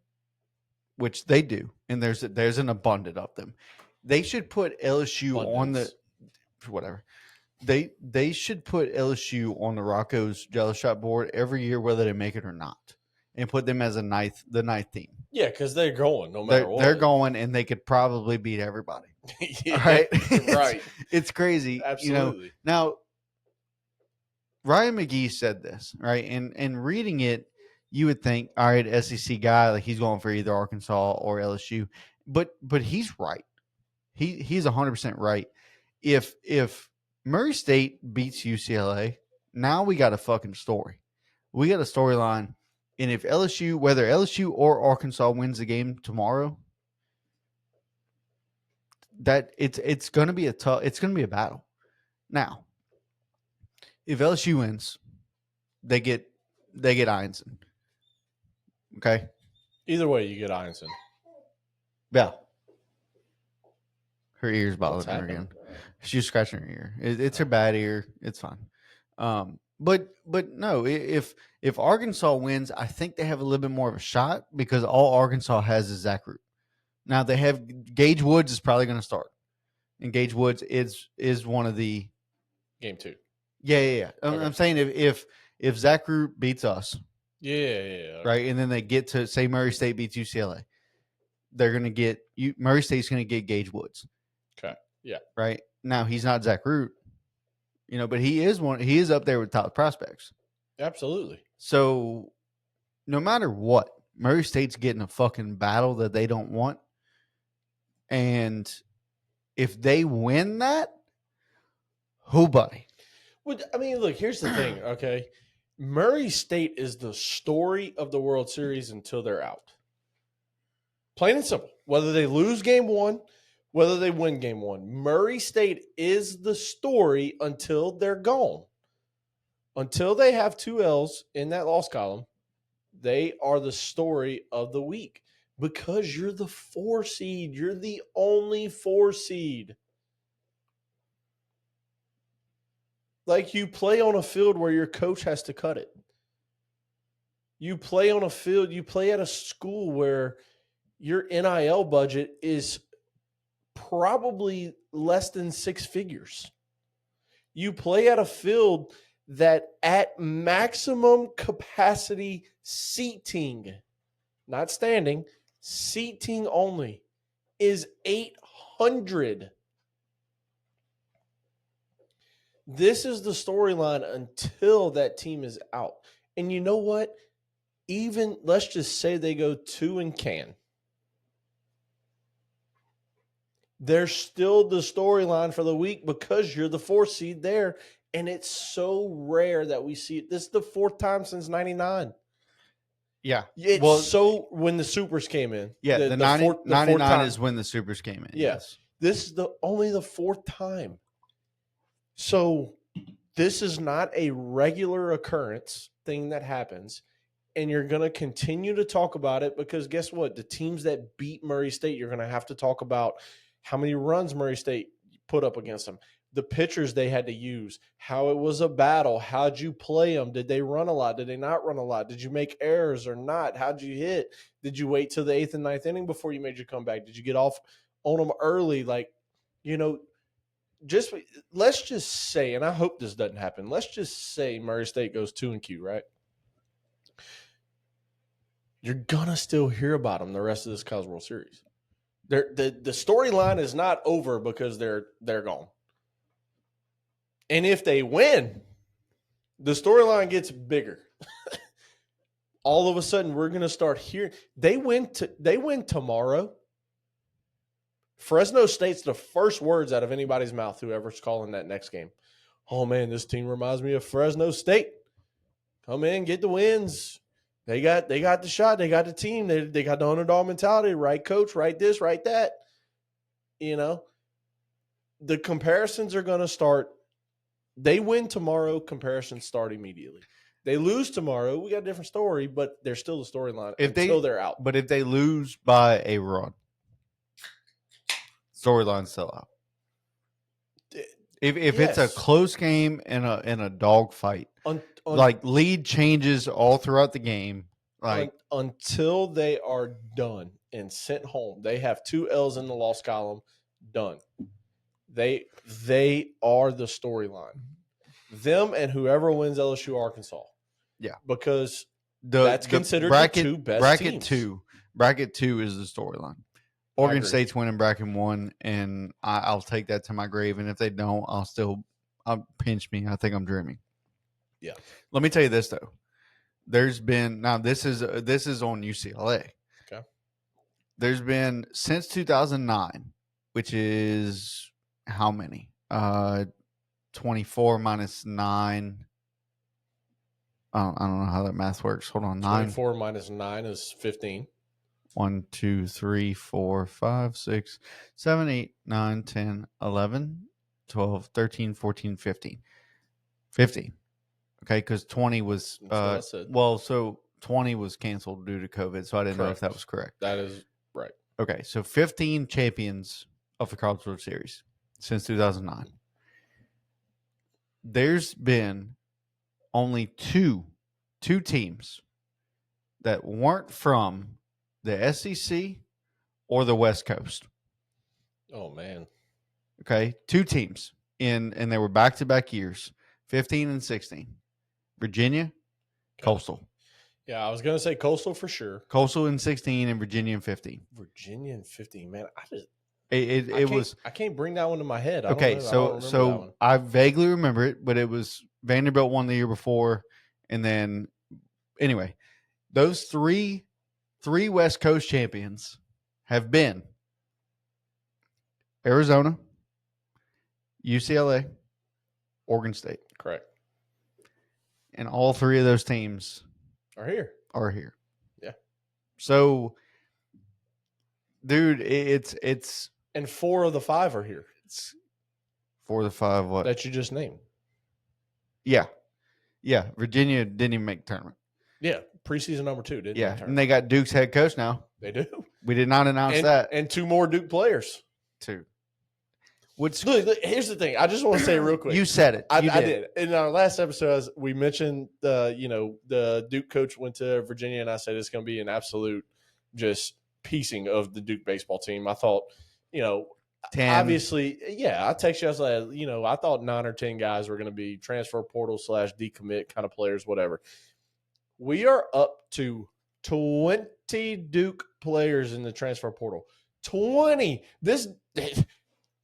B: which they do, and there's an abundance of them, they should put LSU on the whatever. They should put LSU on the Rocco's Jello Shot board every year, whether they make it or not, and put them as the ninth team.
A: Yeah, because they're going no matter what.
B: They're going, and they could probably beat everybody.
A: Yeah,
B: right?
A: Right.
B: It's crazy.
A: Absolutely.
B: Now, Ryan McGee said this, right? And reading it, you would think, all right, SEC guy, like he's going for either Arkansas or LSU. But he's right. He's 100% right. If Murray State beats UCLA, now we got a fucking story. We got a storyline. And if whether LSU or Arkansas wins the game tomorrow, that it's going to be it's going to be a battle. Now, if LSU wins, they get Einstein. Okay.
A: Either way, you get Einstein.
B: Yeah. Her ear's bothering her again. She's scratching her ear. It's her bad ear. It's fine. But no, if Arkansas wins, I think they have a little bit more of a shot because all Arkansas has is Zach Root. Now they have Gage Woods is probably going to start, and Gage Woods is one of the
A: game 2.
B: Yeah. Okay. I'm saying if Zach Root beats us,
A: yeah,
B: right, and then they get to say Murray State beats UCLA, they're going to get Murray State's going to get Gage Woods.
A: Okay. Yeah.
B: Right now he's not Zach Root, but he is up there with top prospects.
A: Absolutely.
B: So no matter what, Murray State's getting a fucking battle that they don't want. And if they win that, who buddy?
A: Well, I mean, look, here's the thing, okay? Murray State is the story of the World Series until they're out. Plain and simple. Whether they lose game 1, whether they win game 1, Murray State is the story until they're gone. Until they have 2 L's in that loss column, they are the story of the week because you're the 4 seed. You're the only 4 seed. Like you play on a field where your coach has to cut it. You play on a field, you play at a school where your NIL budget is probably less than 6 figures. You play at a field that at maximum capacity seating, not standing, seating only, is 800. This is the storyline until that team is out. And you know what? Even let's just say they go 2 and can. There's still the storyline for the week because you're the 4th seed there. And it's so rare that we see it. This is the 4th time since 99.
B: Yeah.
A: It's so when the Supers came in.
B: Yeah, the 99 is when the Supers came in.
A: Yeah.
B: Yes.
A: This is only the 4th time. So this is not a regular occurrence thing that happens. And you're going to continue to talk about it because guess what? The teams that beat Murray State, you're going to have to talk about how many runs Murray State put up against them, the pitchers they had to use, how it was a battle, how'd you play them, did they run a lot, did they not run a lot, did you make errors or not, how'd you hit, did you wait till the 8th and 9th inning before you made your comeback, did you get off on them early, like, let's just say, and I hope this doesn't happen, let's just say Murray State goes 2-Q, right? You're gonna still hear about them the rest of this College World Series. The storyline is not over because they're gone. And if they win, the storyline gets bigger. All of a sudden, we're gonna start hearing they win tomorrow. Fresno State's the first words out of anybody's mouth, whoever's calling that next game. Oh man, this team reminds me of Fresno State. Come in, get the wins. They got the shot. They got the team. They got the underdog mentality. Right coach, right this, right that. The comparisons are going to start. They win tomorrow, comparisons start immediately. They lose tomorrow, we got a different story, but they're still the storyline until they're out.
B: But if they lose by a run, storyline's still out. If it's a close game and a dog fight, like lead changes all throughout the game, like
A: until they are done and sent home, they have 2 L's in the loss column. Done. They are the storyline. Them and whoever wins LSU Arkansas.
B: Yeah,
A: because that's considered the 2 best teams.
B: Bracket 2 is the storyline. Oregon State's winning bracket 1, and I'll take that to my grave. And if they don't, I'll pinch me. I think I'm dreaming.
A: Yeah.
B: Let me tell you this though. There's been this is on UCLA.
A: Okay.
B: There's been since 2009, which is how many? 24 minus 9. I don't know how that math works. Hold on.
A: 24 minus 9 is 15.
B: 1, 2, 3, 4, 5, 6, 7, 8, 9, 10, 11, 12, 13, 14, 15. 15. Okay, because 20 was so 20 was canceled due to COVID, so I didn't know if that was correct.
A: That is right.
B: Okay, so 15 champions of the College World Series since 2009. There's been only two teams that weren't from the SEC or the West Coast.
A: Oh man.
B: Okay, 2 teams and they were back-to-back years, 15 and 16. Virginia, okay. Coastal.
A: Yeah, I was going to say Coastal for sure.
B: Coastal in 16 and Virginia in 15.
A: Virginia in 15, man.
B: I
A: can't bring that one to my head.
B: So I vaguely remember it, but it was Vanderbilt won the year before, and then anyway, those three West Coast champions have been Arizona, UCLA, Oregon State.
A: Correct.
B: And all 3 of those teams
A: are here.
B: Yeah. So, dude, it's
A: and 4 of the 5 are here.
B: It's 4 of the 5 what?
A: That you just named.
B: Yeah. Virginia didn't even make the tournament.
A: Yeah, preseason number 2 didn't.
B: Yeah, and they got Duke's head coach now.
A: They do.
B: We did not announce that.
A: And 2 more Duke players.
B: 2.
A: Look, here's the thing. I just want to say real quick.
B: You said it.
A: I did. In our last episode, we mentioned the Duke coach went to Virginia, and I said it's going to be an absolute just piecing of the Duke baseball team. I thought,
B: 10.
A: Obviously, yeah. I text you. I was like, I thought 9 or 10 guys were going to be transfer portal / decommit kind of players, whatever. We are up to 20 Duke players in the transfer portal. 20. This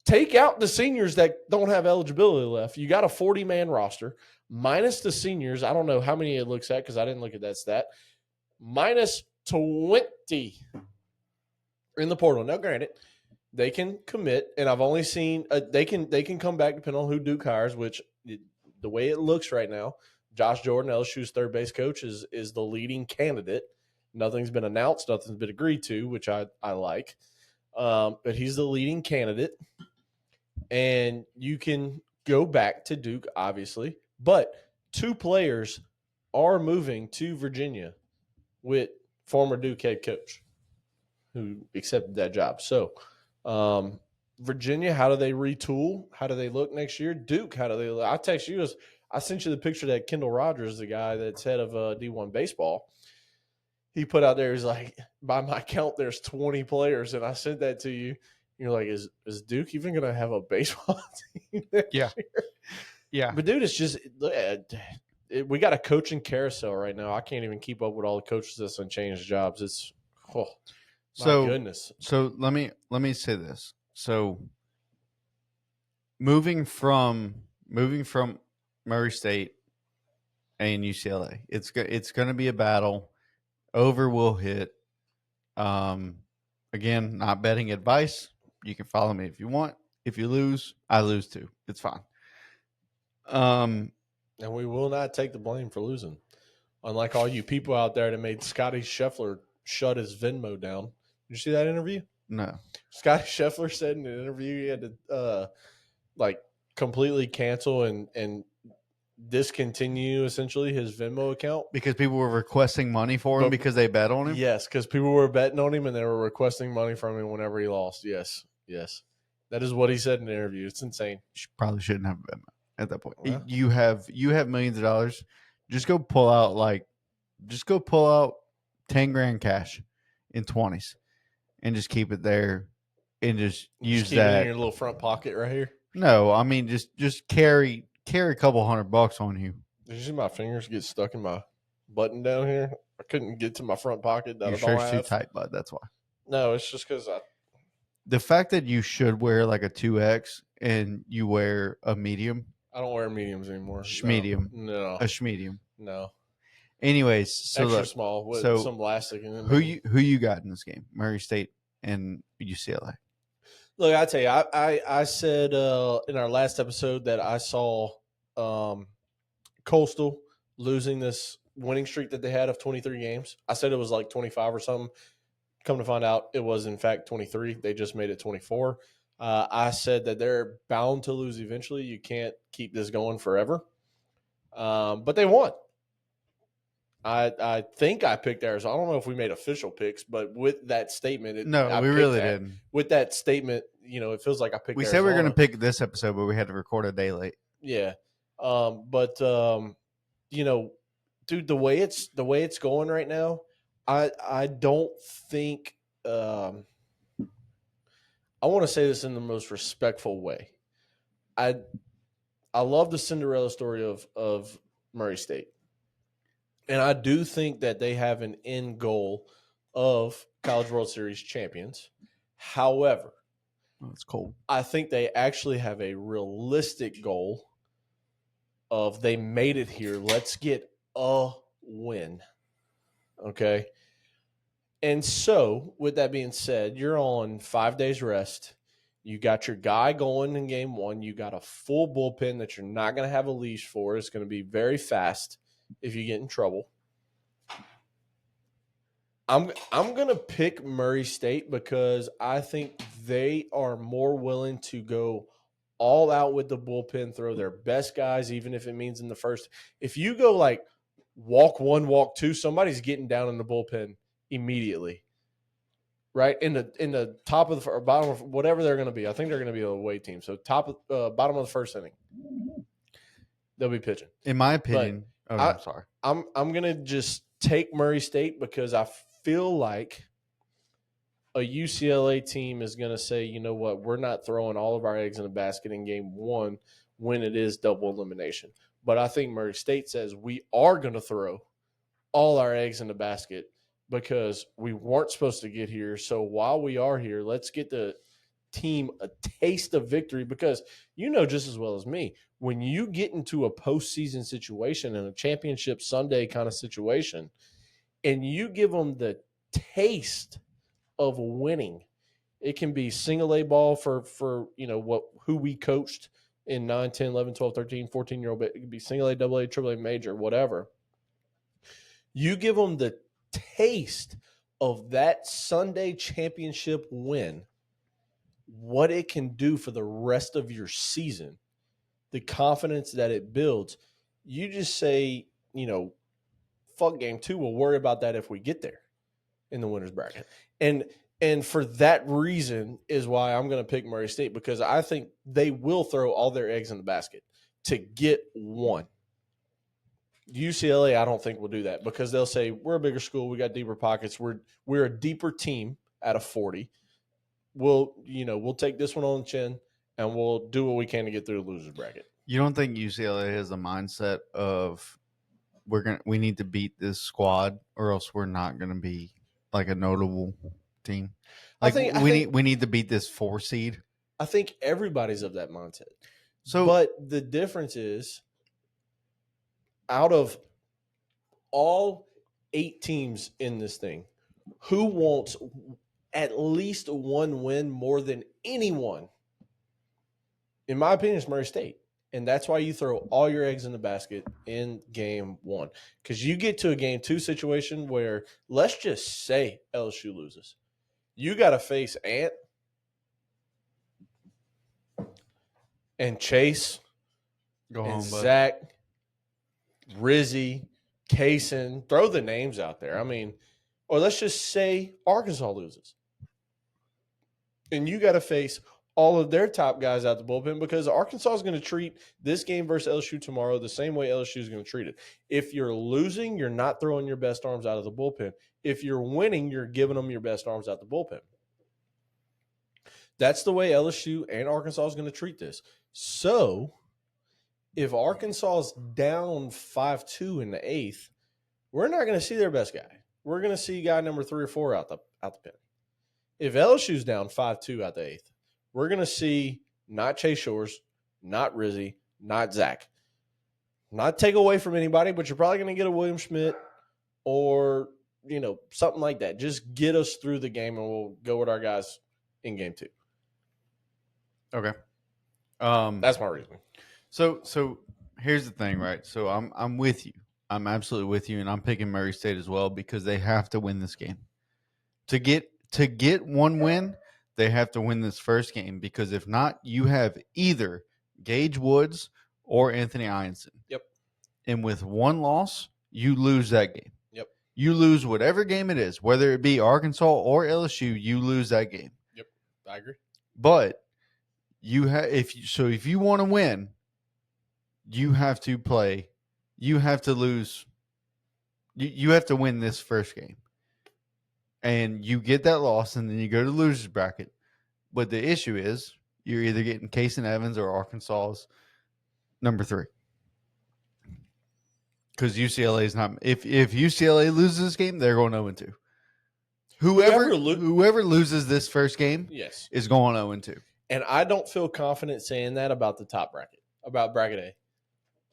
A: take out the seniors that don't have eligibility left. You got a 40-man roster minus the seniors. I don't know how many it looks at because I didn't look at that stat. Minus 20 in the portal. Now, granted, they can commit, and I've only seen they can come back depending on who Duke hires. Which the way it looks right now, Josh Jordan, LSU's third base coach, is the leading candidate. Nothing's been announced, nothing's been agreed to, which I like. But he's the leading candidate, and you can go back to Duke, obviously. But 2 players are moving to Virginia with former Duke head coach who accepted that job. So, Virginia, how do they retool? How do they look next year? Duke, how do they look? I text you, I sent you the picture that Kendall Rogers, the guy that's head of D1 baseball, he put out there. He's like, by my count, there's 20 players, and I sent that to you. You're like, is Duke even going to have a baseball team next
B: Yeah.
A: year?
B: Yeah.
A: But dude, it's just we got a coaching carousel right now. I can't even keep up with all the coaches that's on change jobs. It's my goodness.
B: So let me say this. So moving from Murray State and UCLA, it's going to be a battle. Over will hit. Again, not betting advice. You can follow me if you want. If you lose, I lose too. It's fine.
A: And we will not take the blame for losing. Unlike all you people out there that made Scotty Scheffler shut his Venmo down. Did you see that interview?
B: No.
A: Scotty Scheffler said in an interview he had to completely cancel and discontinue essentially his Venmo account
B: Because people were requesting money for him because they bet on him?
A: Yes, because people were betting on him and they were requesting money from him whenever he lost. Yes. That is what he said in the interview. It's insane.
B: Probably shouldn't have Venmo at that point.
A: Well,
B: you have millions of dollars. Just go pull out 10 grand cash in 20s and just keep it there and just use
A: keep
B: that
A: it in your little front pocket right here.
B: No, I mean just carry a couple $100 on you.
A: Did you see my fingers get stuck in my button down here? I couldn't get to my front pocket.
B: Your shirt's too tight, bud. That's why.
A: No, it's just because
B: the fact that you should wear like a 2X and you wear a medium.
A: I don't wear mediums anymore.
B: Schmedium.
A: No.
B: A schmedium.
A: No.
B: Anyways, so
A: extra small with some elastic in it.
B: Who you got in this game? Murray State and UCLA.
A: Look, I tell you, I said in our last episode that I saw Coastal losing this winning streak that they had of 23 games. I said it was like 25 or something. Come to find out, it was in fact 23. They just made it 24. I said that they're bound to lose eventually. You can't keep this going forever. But they won. I think I picked Arizona. I don't know if we made official picks, but with that statement,
B: we really didn't.
A: With that statement, it feels like I picked.
B: We
A: Arizona.
B: said we were going to pick this episode, but we had to record a day late.
A: Yeah, dude, the way it's going right now, I don't think. I want to say this in the most respectful way. I love the Cinderella story of Murray State. And I do think that they have an end goal of College World Series champions. However,
B: it's cold.
A: I think they actually have a realistic goal of they made it here. Let's get a win. Okay. And so, with that being said, you're on 5 days rest. You got your guy going in game 1. You got a full bullpen that you're not going to have a leash for. It's going to be very fast if you get in trouble. I'm going to pick Murray State because I think they are more willing to go all out with the bullpen, throw their best guys, even if it means in the first. If you go like walk 1, walk 2, somebody's getting down in the bullpen immediately. Right? In the top of the or bottom of whatever they're going to be. I think they're going to be a away team. So bottom of the first inning. They'll be pitching.
B: In my opinion, I'm sorry.
A: I'm going to just take Murray State because I feel like a UCLA team is going to say, you know what, we're not throwing all of our eggs in the basket in game one when it is double elimination. But I think Murray State says we are going to throw all our eggs in the basket because we weren't supposed to get here. So while we are here, let's get the team a taste of victory because you know just as well as me, when you get into a postseason situation and a championship Sunday kind of situation, and you give them the taste of winning, it can be single A ball for who we coached in 9, 10, 11, 12, 13, 14-year-old, but it could be single A, double A, triple A, major, whatever. You give them the taste of that Sunday championship win, what it can do for the rest of your season, the confidence that it builds. You just say, fuck game two. We'll worry about that if we get there in the winner's bracket. And for that reason is why I'm going to pick Murray State, because I think they will throw all their eggs in the basket to get one. UCLA, I don't think will do that because they'll say we're a bigger school, we got deeper pockets, we're a deeper team out of 40. We'll take this one on the chin and we'll do what we can to get through the loser's bracket.
B: You don't think UCLA has a mindset of we need to beat this squad or else we're not going to be like a notable team? Like we need to beat this 4 seed.
A: I think everybody's of that mindset.
B: So,
A: but the difference is, out of all 8 teams in this thing, who wants at least one win more than anyone? In my opinion, it's Murray State. And that's why you throw all your eggs in the basket in game one. Because you get to a game 2 situation where, let's just say LSU loses. You got to face Ant and Chase and Zach, Rizzy, Kaysen. Throw the names out there. I mean, or let's just say Arkansas loses. And you got to face all of their top guys out the bullpen because Arkansas is going to treat this game versus LSU tomorrow the same way LSU is going to treat it. If you're losing, you're not throwing your best arms out of the bullpen. If you're winning, you're giving them your best arms out the bullpen. That's the way LSU and Arkansas is going to treat this. So if Arkansas is down 5-2 in the 8th, we're not going to see their best guy. We're going to see guy number 3 or 4 out the pen. If LSU's down 5-2 out the 8th, we're going to see not Chase Shores, not Rizzy, not Zach. Not take away from anybody, but you're probably going to get a William Schmidt or, something like that. Just get us through the game and we'll go with our guys in game 2.
B: Okay.
A: That's my reasoning.
B: So here's the thing, right? So I'm with you. I'm absolutely with you, and I'm picking Murray State as well because they have to win this game. To get one win, they have to win this first game because if not, you have either Gage Woods or Anthony Ianson.
A: Yep.
B: And with one loss, you lose that game.
A: Yep.
B: You lose whatever game it is, whether it be Arkansas or LSU, you lose that game.
A: Yep. I agree.
B: But if you want to win, you have to play. You have to lose. You have to win this first game. And you get that loss, and then you go to the loser's bracket. But the issue is you're either getting Case and Evans or Arkansas's number 3. Because UCLA is not. If UCLA loses this game, they're going 0-2. Whoever loses this first game,
A: yes,
B: is going 0-2.
A: And I don't feel confident saying that about the top bracket, about bracket A,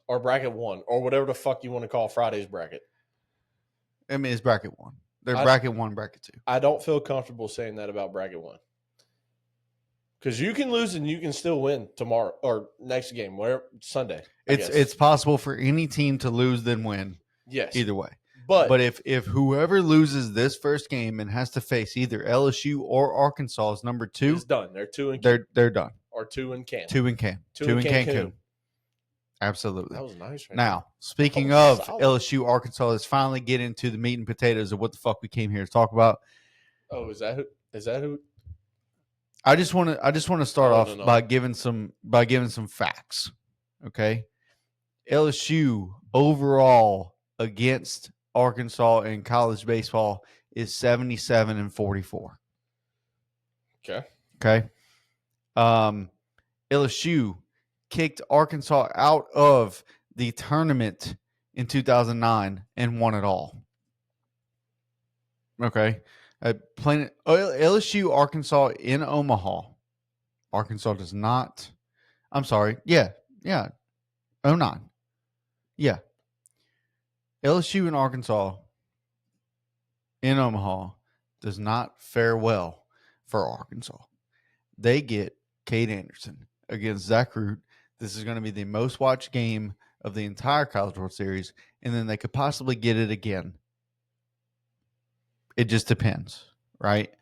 A: or bracket 1, or whatever the fuck you want to call Friday's bracket.
B: I mean, it's bracket 1. They're bracket 1, bracket 2.
A: I don't feel comfortable saying that about bracket 1. Because you can lose and you can still win tomorrow or next game, whatever, Sunday.
B: It's possible for any team to lose then win.
A: Yes.
B: Either way.
A: But
B: if whoever loses this first game and has to face either LSU or Arkansas's number 2,
A: it's done. They're 2 in
B: they're done.
A: Or 2 in Canton.
B: 2 in Canton. 2 in Cancun. Absolutely.
A: That was nice. Right
B: now, speaking of solid. LSU, Arkansas, let's finally get into the meat and potatoes of what the fuck we came here to talk about.
A: Oh, is that who?
B: I just want to start off by giving some facts. Okay, LSU overall against Arkansas in college baseball is 77-44.
A: Okay.
B: Okay. LSU kicked Arkansas out of the tournament in 2009 and won it all. Okay. Playing LSU, Arkansas in Omaha. Arkansas does not. I'm sorry. Yeah. 09. Yeah. LSU and Arkansas in Omaha does not fare well for Arkansas. They get Cade Anderson against Zach Root. This is going to be the most watched game of the entire College World Series, and then they could possibly get it again. It just depends, right?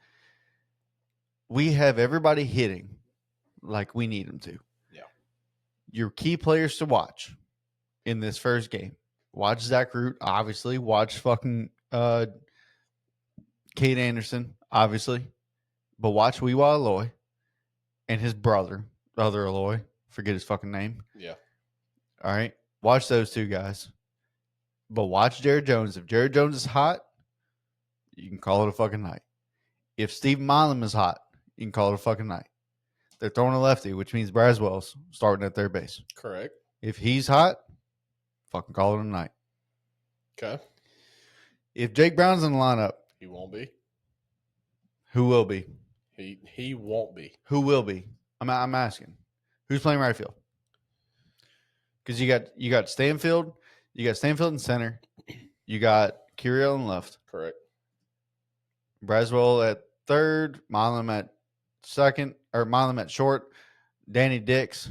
B: We have everybody hitting like we need them to.
A: Yeah.
B: Your key players to watch in this first game. Watch Zach Root, obviously. Watch fucking Cade Anderson, obviously. But watch Weewa Aloy and his brother, other Aloy. Forget his fucking name.
A: Yeah.
B: All right. Watch those two guys. But watch Jared Jones. If Jared Jones is hot, you can call it a fucking night. If Steve Milam is hot, you can call it a fucking night. They're throwing a lefty, which means Braswell's starting at third base.
A: Correct.
B: If he's hot, fucking call it a night.
A: Okay.
B: If Jake Brown's in the lineup,
A: He won't be.
B: who will be?
A: He won't be.
B: Who will be? I'm asking. Who's playing right field? Because you got Stanfield in center, you got Kirill in left,
A: Correct.
B: Braswell at third, Milam at second, or Milam at short, Danny Dix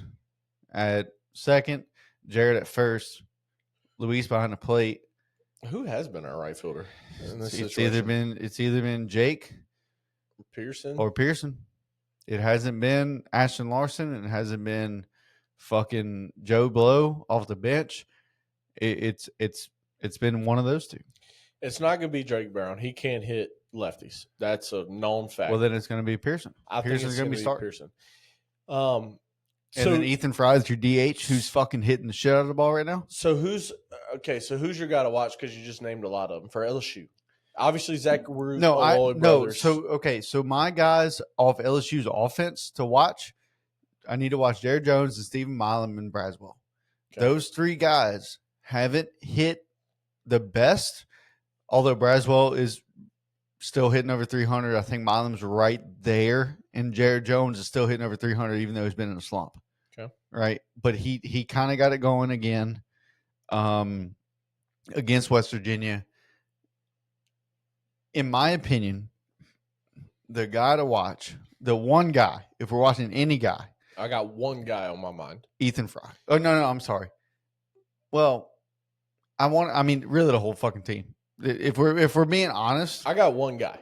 B: at second, Jared at first, Luis behind the plate.
A: Who has been our right fielder in this
B: It's
A: situation?
B: either been Jake
A: Pearson
B: or Pearson. It hasn't been Ashton Larson, and it hasn't been fucking Joe Blow off the bench. It's been one of those two.
A: It's not going to be Drake Brown. He can't hit lefties. That's a known fact.
B: Well, then it's going to be Pearson.
A: I think it's going to be
B: starting.
A: Pearson.
B: And then Ethan Fry is your DH, who's fucking hitting the shit out of the ball right now.
A: So who's your guy to watch? Because you just named a lot of them for LSU. Obviously, Zach Root, brothers.
B: So my guys off LSU's offense to watch, I need to watch Jared Jones and Stephen Milam and Braswell. Okay. Those three guys haven't hit the best, although Braswell is still hitting over 300. I think Milam's right there, and Jared Jones is still hitting over 300, even though he's been in a slump.
A: Okay.
B: Right? But he kind of got it going again against West Virginia. In my opinion, the guy to watch, the one guy, if we're watching any guy.
A: I got one guy on my mind.
B: Ethan Fry. Oh, no, I'm sorry. Well, really the whole fucking team. If we're being honest,
A: I got one guy.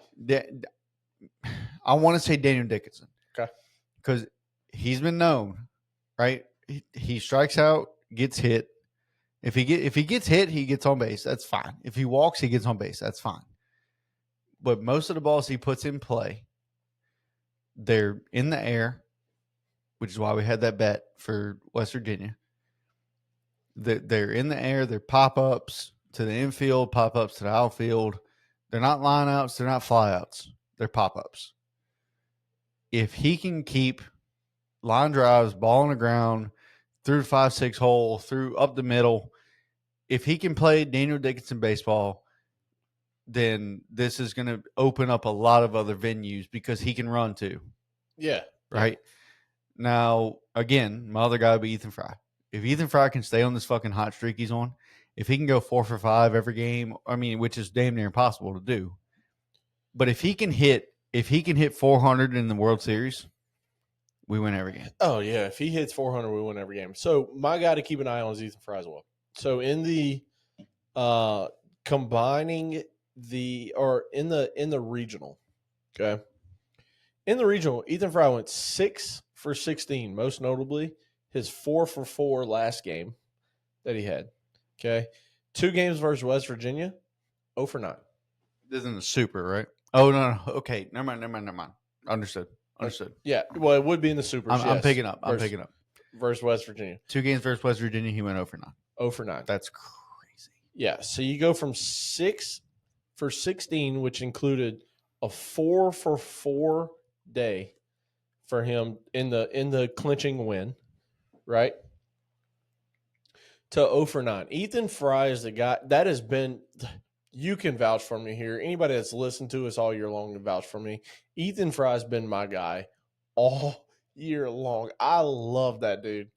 B: I want to say Daniel Dickinson.
A: Okay.
B: Because he's been known, right? He strikes out, gets hit. If he gets hit, he gets on base. That's fine. If he walks, he gets on base. That's fine. But most of the balls he puts in play, they're in the air, which is why we had that bet for West Virginia. They're in the air. They're pop-ups to the infield, pop-ups to the outfield. They're not line-outs. They're not fly-outs. They're pop-ups. If he can keep line drives, ball on the ground, through 5-6 hole, through up the middle, if he can play Daniel Dickinson baseball, then this is going to open up a lot of other venues because he can run too.
A: Yeah.
B: Right? Now, again, my other guy would be Ethan Fry. If Ethan Fry can stay on this fucking hot streak he's on, if he can go 4 for 5 every game, which is damn near impossible to do. But if he can hit 400 in the World Series, we win every game.
A: Oh, yeah. If he hits 400, we win every game. So my guy to keep an eye on is Ethan Fry as well. So in the combining in the regional, okay? In the regional, Ethan Fry went 6 for 16, most notably his 4 for 4 last game that he had. Okay. 2 games versus West Virginia, 0 for 9.
B: This isn't a super, right? Oh, no. Okay. Never mind. Understood.
A: Yeah. Well, it would be in the super.
B: I'm picking up.
A: Versus West Virginia.
B: 2 games versus West Virginia, he went 0 for 9.
A: 0 for 9.
B: That's crazy.
A: Yeah. So you go from 6 for 16, which included a 4 for 4 day for him in the clinching win, right? To 0 for 9. Ethan Fry is the guy that has been. You can vouch for me here. Anybody that's listened to us all year long can vouch for me. Ethan Fry has been my guy all year long. I love that dude.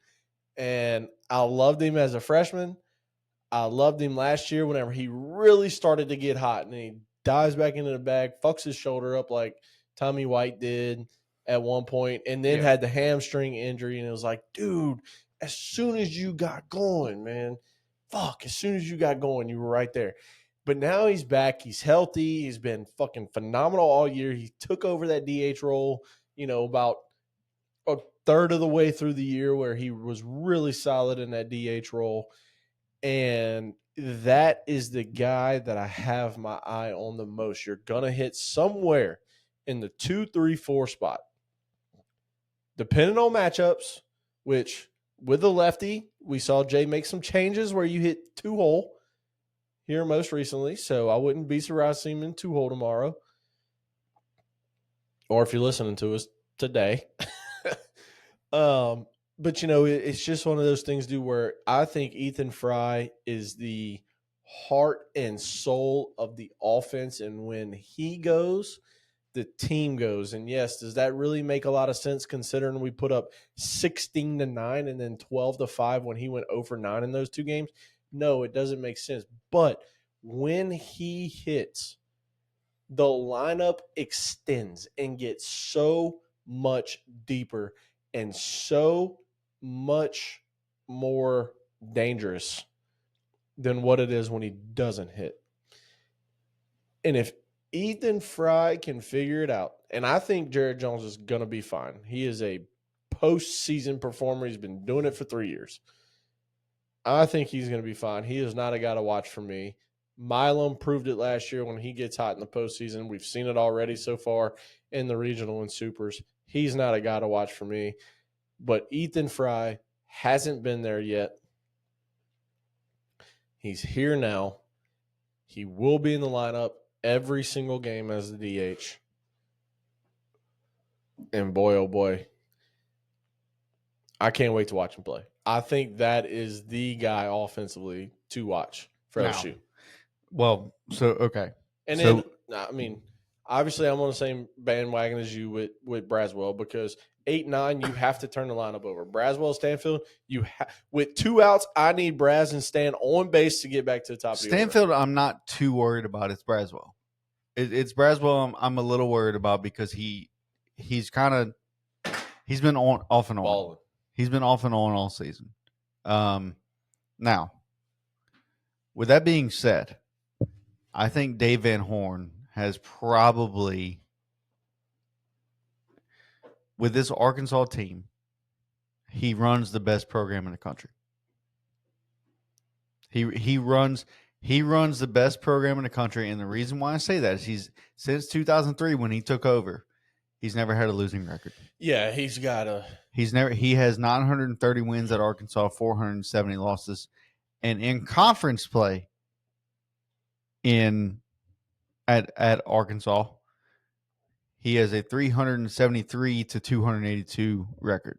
A: And I loved him as a freshman. I loved him last year whenever he really started to get hot and he dives back into the bag, fucks his shoulder up like Tommy White did at one point, and then had the hamstring injury. And it was like, dude, as soon as you got going, man, as soon as you got going, you were right there. But now he's back. He's healthy. He's been fucking phenomenal all year. He took over that DH role, about a third of the way through the year where he was really solid in that DH role. And that is the guy that I have my eye on the most. You're going to hit somewhere in the 2, 3, 4 spot. Depending on matchups, which with the lefty, we saw Jay make some changes where you hit 2-hole here most recently. So I wouldn't be surprised to see him in 2-hole tomorrow. Or if you're listening to us today. But it's just one of those things, dude, where I think Ethan Fry is the heart and soul of the offense, and when he goes, the team goes. And yes, does that really make a lot of sense considering we put up 16-9 and then 12-5 when he went 0 for 9 in those two games? No, it doesn't make sense. But when he hits, the lineup extends and gets so much deeper and so much more dangerous than what it is when he doesn't hit. And if Ethan Fry can figure it out, and I think Jared Jones is going to be fine. He is a postseason performer. He's been doing it for 3 years. I think he's going to be fine. He is not a guy to watch for me. Milam proved it last year when he gets hot in the postseason. We've seen it already so far in the regional and supers. He's not a guy to watch for me. But Ethan Fry hasn't been there yet. He's here now. He will be in the lineup every single game as the DH. And boy, oh boy, I can't wait to watch him play. I think that is the guy offensively to watch for LSU.
B: Well, okay.
A: And then, I mean, obviously I'm on the same bandwagon as you with Braswell because 8-9, you have to turn the lineup over. Braswell, Stanfield, with 2 outs, I need Braz and Stan on base to get back to the top of the order.
B: Stanfield, I'm not too worried about. It's Braswell. It's Braswell I'm a little worried about because he's been off and on.
A: Balling.
B: He's been off and on all season. Now, with that being said, I think Dave Van Horn has probably, with this Arkansas team, he runs the best program in the country. He runs the best program in the country, and the reason why I say that is since 2003 when he took over, he's never had a losing record.
A: Yeah, he
B: has 930 wins at Arkansas, 470 losses, and in conference play at Arkansas, he has a 373 to 282 record.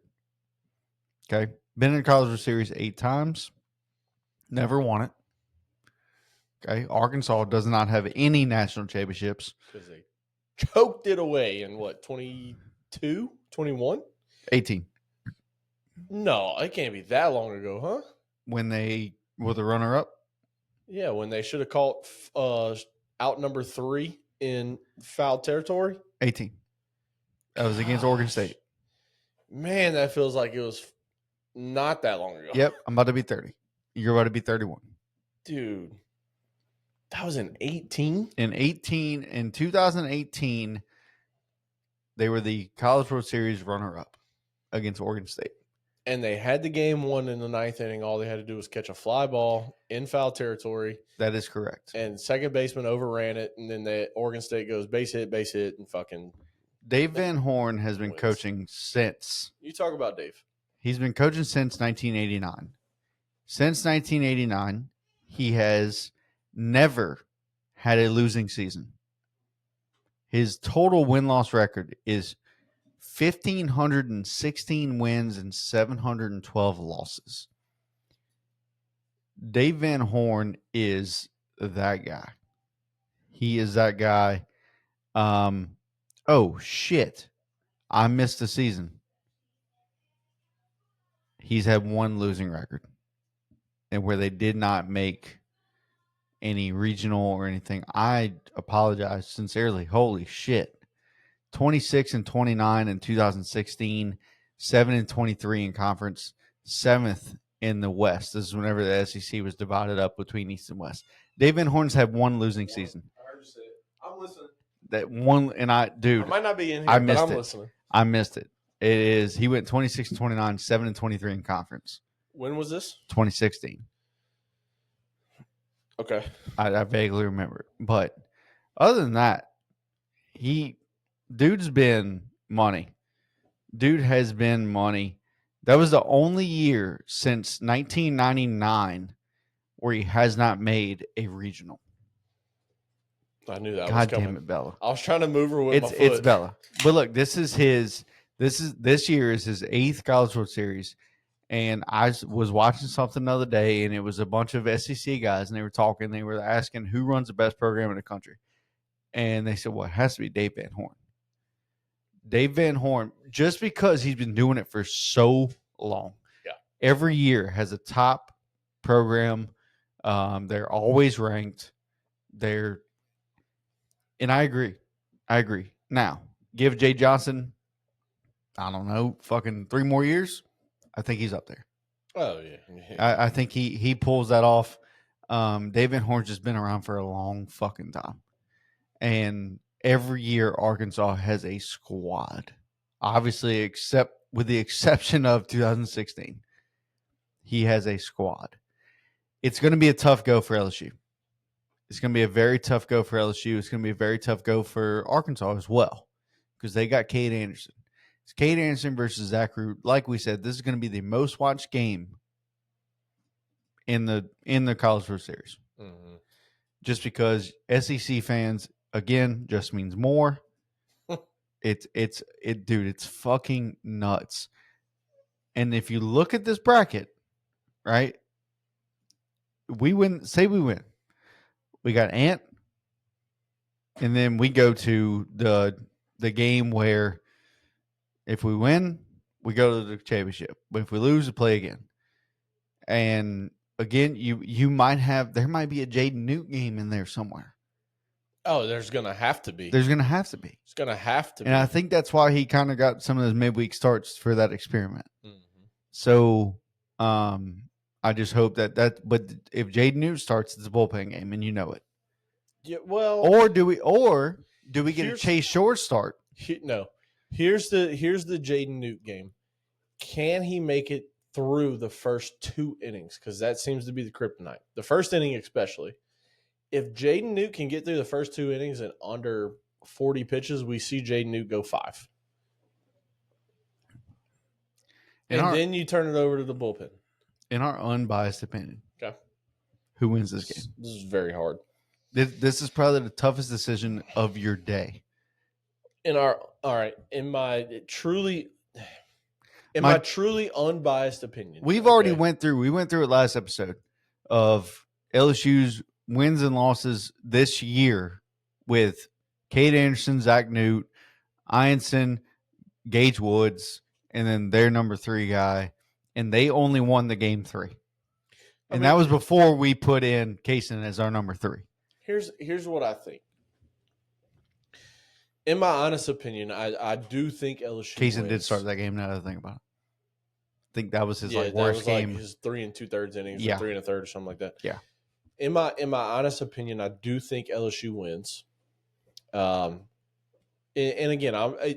B: Okay, been in the College World Series 8 times, never won it. Okay, Arkansas does not have any national championships
A: because they choked it away in what 22, 21,
B: 18.
A: No, it can't be that long ago, huh?
B: When they were the runner-up.
A: Yeah, when they should have caught out number 3 in foul territory.
B: 18. That was against Oregon State.
A: Man, that feels like it was not that long ago.
B: Yep, I'm about to be 30. You're about to be 31.
A: Dude, that was in 18?
B: In 2018, they were the College World Series runner-up against Oregon State.
A: And they had the game won in the 9th inning. All they had to do was catch a fly ball in foul territory.
B: That is correct.
A: And second baseman overran it, and then the Oregon State goes base hit, and fucking.
B: Dave Van Horn has been coaching since.
A: You talk about Dave.
B: He's been coaching since 1989. Since 1989, he has never had a losing season. His total win-loss record is 1,516 wins and 712 losses. Dave Van Horn is that guy. He is that guy. Oh, shit. I missed the season. He's had one losing record, and where they did not make any regional or anything. I apologize sincerely. Holy shit. 26 and 29 in 2016, 7 and 23 in conference, 7th in the West. This is whenever the SEC was divided up between East and West. Dave Van Horn's had one losing season.
A: I heard you say it. I'm listening.
B: That one, and I
A: might not be in here,
B: I
A: but
B: missed
A: I'm
B: it.
A: listening.
B: I missed it. It is, he went 26 and 29, 7 and 23 in conference.
A: When was this?
B: 2016.
A: Okay.
B: I vaguely remember it. But other than that, dude's been money. Dude has been money. That was the only year since 1999 where he has not made a regional.
A: I knew that was
B: God
A: coming.
B: damn it, Bella.
A: I was trying to move her with my foot.
B: It's Bella. But look, this year is his 8th College World Series. And I was watching something the other day, and it was a bunch of SEC guys, and they were talking. They were asking who runs the best program in the country. And they said, well, it has to be Dave Van Horn. Dave Van Horn, just because he's been doing it for so long.
A: Yeah.
B: Every year has a top program. They're always ranked. And I agree. Now, give Jay Johnson, I don't know, fucking 3 more years. I think he's up there.
A: Oh, yeah.
B: I think he pulls that off. Dave Van Horn's just been around for a long fucking time. And every year Arkansas has a squad. Obviously, with the exception of 2016. He has a squad. It's going to be a tough go for LSU. It's going to be a very tough go for LSU. It's going to be a very tough go for Arkansas as well, because they got Cade Anderson. It's Cade Anderson versus Zach Root. Like we said, this is going to be the most watched game in the College World Series.
A: Mm-hmm.
B: Just because SEC fans, again, just means more. Dude, it's fucking nuts. And if you look at this bracket, right? We win. We got Ant, and then we go to the game where if we win, we go to the championship. But if we lose, we play again. And again, there might be a Jaden Newt game in there somewhere.
A: Oh, there's going to have to be.
B: There's going to have to be.
A: It's going to have to be.
B: And I think that's why he kind of got some of those midweek starts for that experiment.
A: Mm-hmm.
B: So I just hope but if Jaden Newt starts, it's a bullpen game, and you know it.
A: Yeah, well,
B: or do we get a Chase Shore start?
A: No. Here's the Jaden Newt game. Can he make it through the first 2 innings? Because that seems to be the kryptonite. The first inning especially. If Jaden Newt can get through the first 2 innings in under 40 pitches, we see Jaden Newt go 5. Then you turn it over to the bullpen.
B: In our unbiased opinion,
A: okay,
B: who wins this game?
A: This is very hard.
B: This is probably the toughest decision of your day.
A: In my truly unbiased opinion,
B: we went through it last episode of LSU's wins and losses this year with Cade Anderson, Zach Newt, Ianson, Gage Woods, and then their number 3 guy, and they only won the game 3. And that was before we put in Kaysen as our number 3.
A: Here's what I think. In my honest opinion, I do think LSU
B: Kaysen did start that game, now that I think about it. I think that was his worst game.
A: Like his 3 2/3 innings,
B: yeah.
A: or 3 1/3 or something like that.
B: Yeah.
A: In my honest opinion, I do think LSU wins. And again,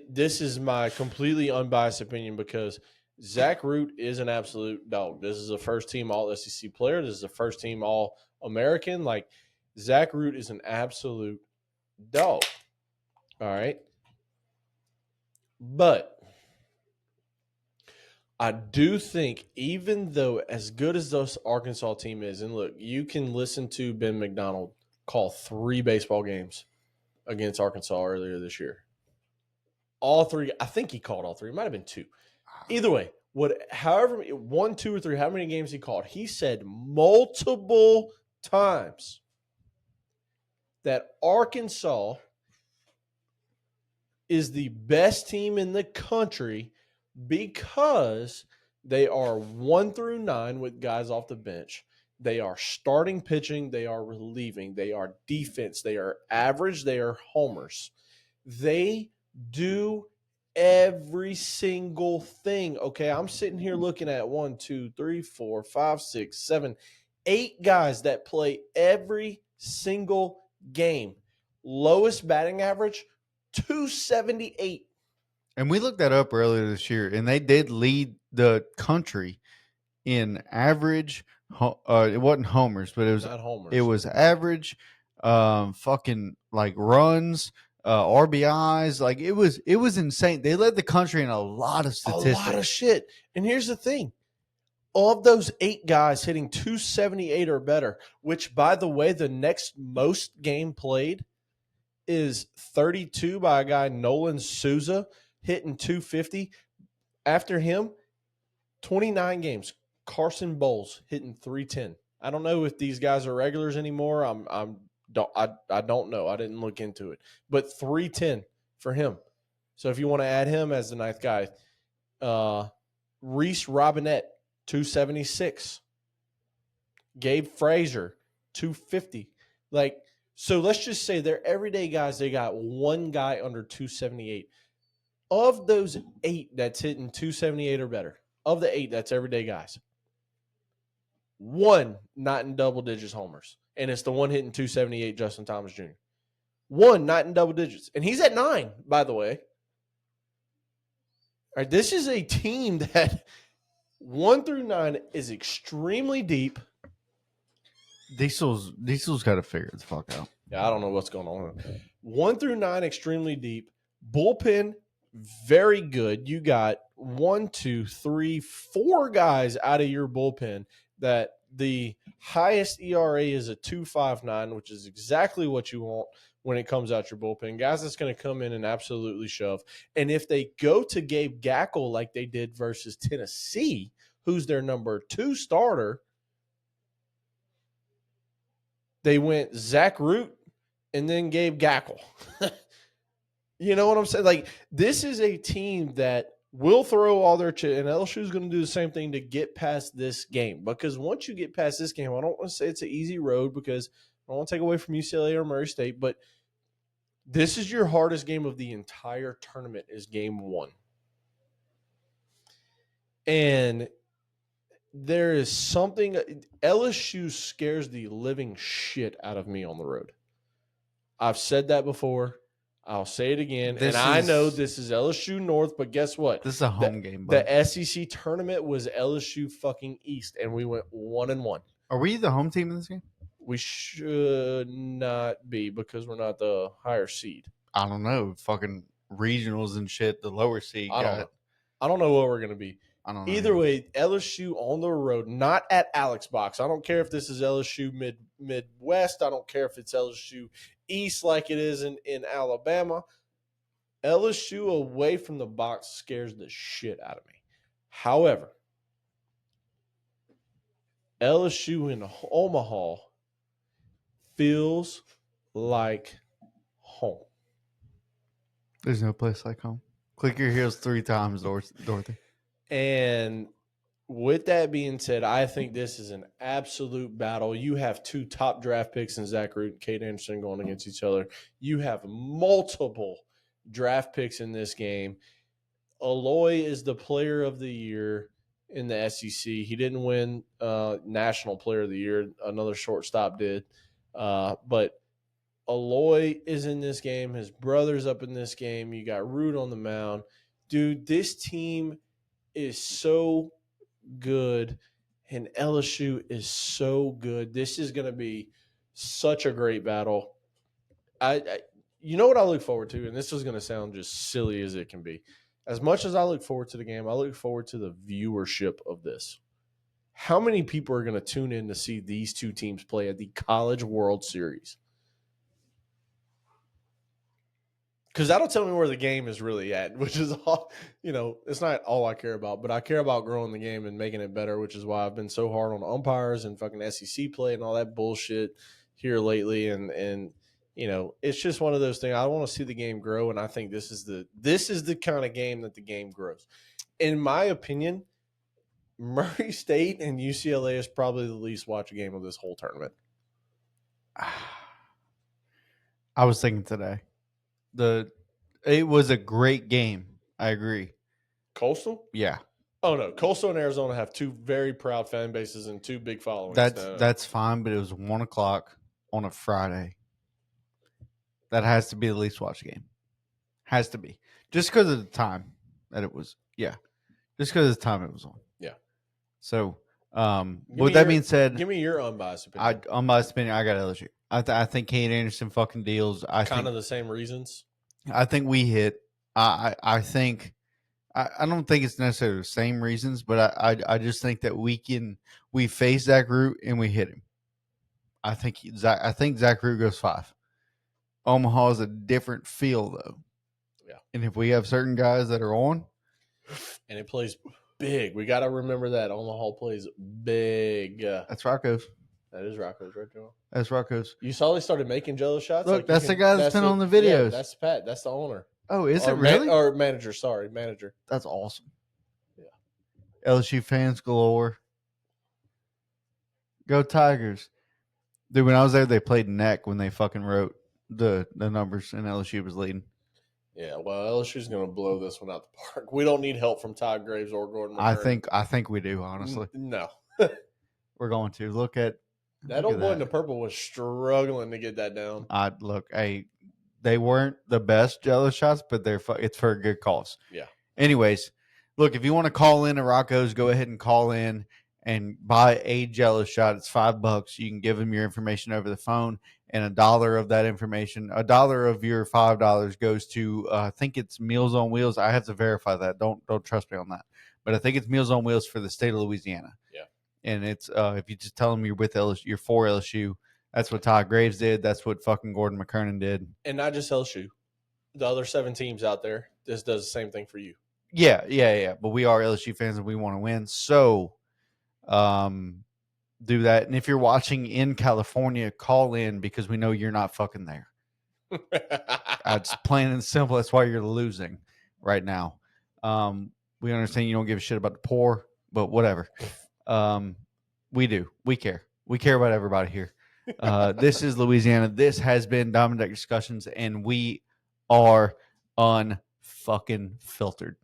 A: this is my completely unbiased opinion because Zach Root is an absolute dog. This is a first-team All-SEC player. This is a first-team All-American. Like, Zach Root is an absolute dog. All right? But I do think, even though as good as this Arkansas team is, and look, you can listen to Ben McDonald call 3 baseball games against Arkansas earlier this year. all three. I think he called all three. It might have been two. Either way, however, 1, 2, or 3, how many games he called, he said multiple times that Arkansas is the best team in the country because they are 1 through 9 with guys off the bench. They are starting pitching. They are relieving. They are defense. They are average. They are homers. They do every single thing. Okay, I'm sitting here looking at 1, 2, 3, 4, 5, 6, 7, 8 guys that play every single game. Lowest batting average, 278.
B: And we looked that up earlier this year, and they did lead the country in average. It wasn't homers, but
A: Not homers.
B: it was average. Fucking like runs, RBIs. Like it was insane. They led the country in a lot of statistics.
A: A lot of shit. And here's the thing. Of those 8 guys hitting 278 or better, which, by the way, the next most game played is 32 by a guy, Nolan Souza, hitting 250. After him, 29 games, Carson Bowles hitting 310. I don't know if these guys are regulars anymore. I don't know. I didn't look into it. But 310 for him. So if you want to add him as the 9th guy, Reese Robinette, 276. Gabe Frazier, 250. Like, so let's just say they're everyday guys. They got one guy under 278. Of those 8 that's hitting 278 or better, of the 8 that's everyday guys, 1 not in double digits homers. And it's the one hitting 278, Justin Thomas Jr. 1 not in double digits. And he's at 9, by the way. All right, this is a team that 1 through 9 is extremely deep.
B: Diesel's got to figure the fuck out.
A: Yeah, I don't know what's going on. 1 through 9 extremely deep. Bullpen very good. You got 1, 2, 3, 4 guys out of your bullpen that the highest ERA is a 2.59, which is exactly what you want when it comes out your bullpen. Guys that's going to come in and absolutely shove. And if they go to Gabe Gackle like they did versus Tennessee, who's their number 2 starter, they went Zach Root and then Gabe Gackle. You know what I'm saying? Like, this is a team that will throw all their chips, and LSU is going to do the same thing to get past this game. Because once you get past this game, I don't want to say it's an easy road because I don't want to take away from UCLA or Murray State, but this is your hardest game of the entire tournament is game 1. And there is something – LSU scares the living shit out of me on the road. I've said that before. I'll say it again. I know this is LSU North, but guess what?
B: This is a home game, bud.
A: The SEC tournament was LSU fucking East, and we went 1-1.
B: Are we the home team in this game?
A: We should not be because we're not the higher seed.
B: I don't know. Fucking regionals and shit, the lower seed.
A: I don't know what we're going to be.
B: I don't know.
A: Either way, LSU on the road, not at Alex Box. I don't care if this is LSU Midwest. I don't care if it's LSU East like it is in Alabama. LSU away from the box scares the shit out of me. However, LSU in Omaha feels like home.
B: There's no place like home. Click your heels 3 times, Dorothy.
A: And with that being said, I think this is an absolute battle. You have 2 top draft picks in Zach Root and Kate Anderson going against each other. You have multiple draft picks in this game. Aloy is the player of the year in the SEC. He didn't win National Player of the Year. Another shortstop did. But Aloy is in this game. His brother's up in this game. You got Root on the mound. Dude, this team is so good, and LSU is so good. This is going to be such a great battle. You know what I look forward to, and this is going to sound just silly as it can be. As much as I look forward to the game, I look forward to the viewership of this. How many people are going to tune in to see these 2 teams play at the College World Series? Because that'll tell me where the game is really at, which is all, it's not all I care about, but I care about growing the game and making it better, which is why I've been so hard on umpires and fucking SEC play and all that bullshit here lately. And it's just one of those things. I want to see the game grow, and I think this is the kind of game that the game grows. In my opinion, Murray State and UCLA is probably the least watched game of this whole tournament.
B: I was thinking today. It was a great game. I agree.
A: Coastal?
B: Yeah.
A: Oh no, Coastal and Arizona have two very proud fan bases and two big followings.
B: That's fine, but it was 1:00 on a Friday. That has to be the least watched game. Has to be. Just because of the time that it was. Yeah. Just because of the time it was on.
A: Yeah.
B: So, with that being said,
A: give me your unbiased opinion.
B: Unbiased opinion, I got LSU. I think Kate Anderson fucking deals. I
A: kind
B: think
A: of the same reasons.
B: I think we hit. I think. I don't think it's necessarily the same reasons, but I just think that we face Zach Root and we hit him. I think Zach Root goes 5. Omaha is a different feel though.
A: Yeah.
B: And if we have certain guys that are on,
A: and it plays big, we got to remember that Omaha plays big.
B: That's Rocco's.
A: That is Rocco's, right, Joe?
B: That's Rocco's.
A: You saw they started making Jello shots.
B: Look, that's the guy that's been on the videos.
A: Yeah, that's Pat. That's the owner.
B: Oh, is it really?
A: Or manager? Sorry, manager.
B: That's awesome.
A: Yeah.
B: LSU fans galore. Go Tigers. Dude, when I was there, they played neck when they fucking wrote the numbers and LSU was leading.
A: Yeah, well, LSU's going to blow this one out the park. We don't need help from Todd Graves or Gordon McKernan.
B: I think we do, honestly.
A: No.
B: We're going to. Look at
A: that old boy in the purple was struggling to get that down.
B: They weren't the best Jello shots, but it's for a good cause.
A: Yeah.
B: Anyways, look, if you want to call in to Rocco's, go ahead and call in and buy a Jello shot. It's $5. You can give them your information over the phone, and $1 of that information, $1 of your $5 goes to I think it's Meals on Wheels. I have to verify that. Don't trust me on that, but I think it's Meals on Wheels for the state of Louisiana.
A: Yeah.
B: And it's if you just tell them you're with LSU, you're for LSU. That's what Todd Graves did. That's what fucking Gordon McKernan did.
A: And not just LSU. The other 7 teams out there, this does the same thing for you.
B: Yeah. But we are LSU fans and we want to win. So do that. And if you're watching in California, call in because we know you're not fucking there. It's plain and simple. That's why you're losing right now. We understand you don't give a shit about the poor, but whatever. We do. We care. We care about everybody here. This is Louisiana. This has been Diamond Deck Discussions, and we are unfucking filtered.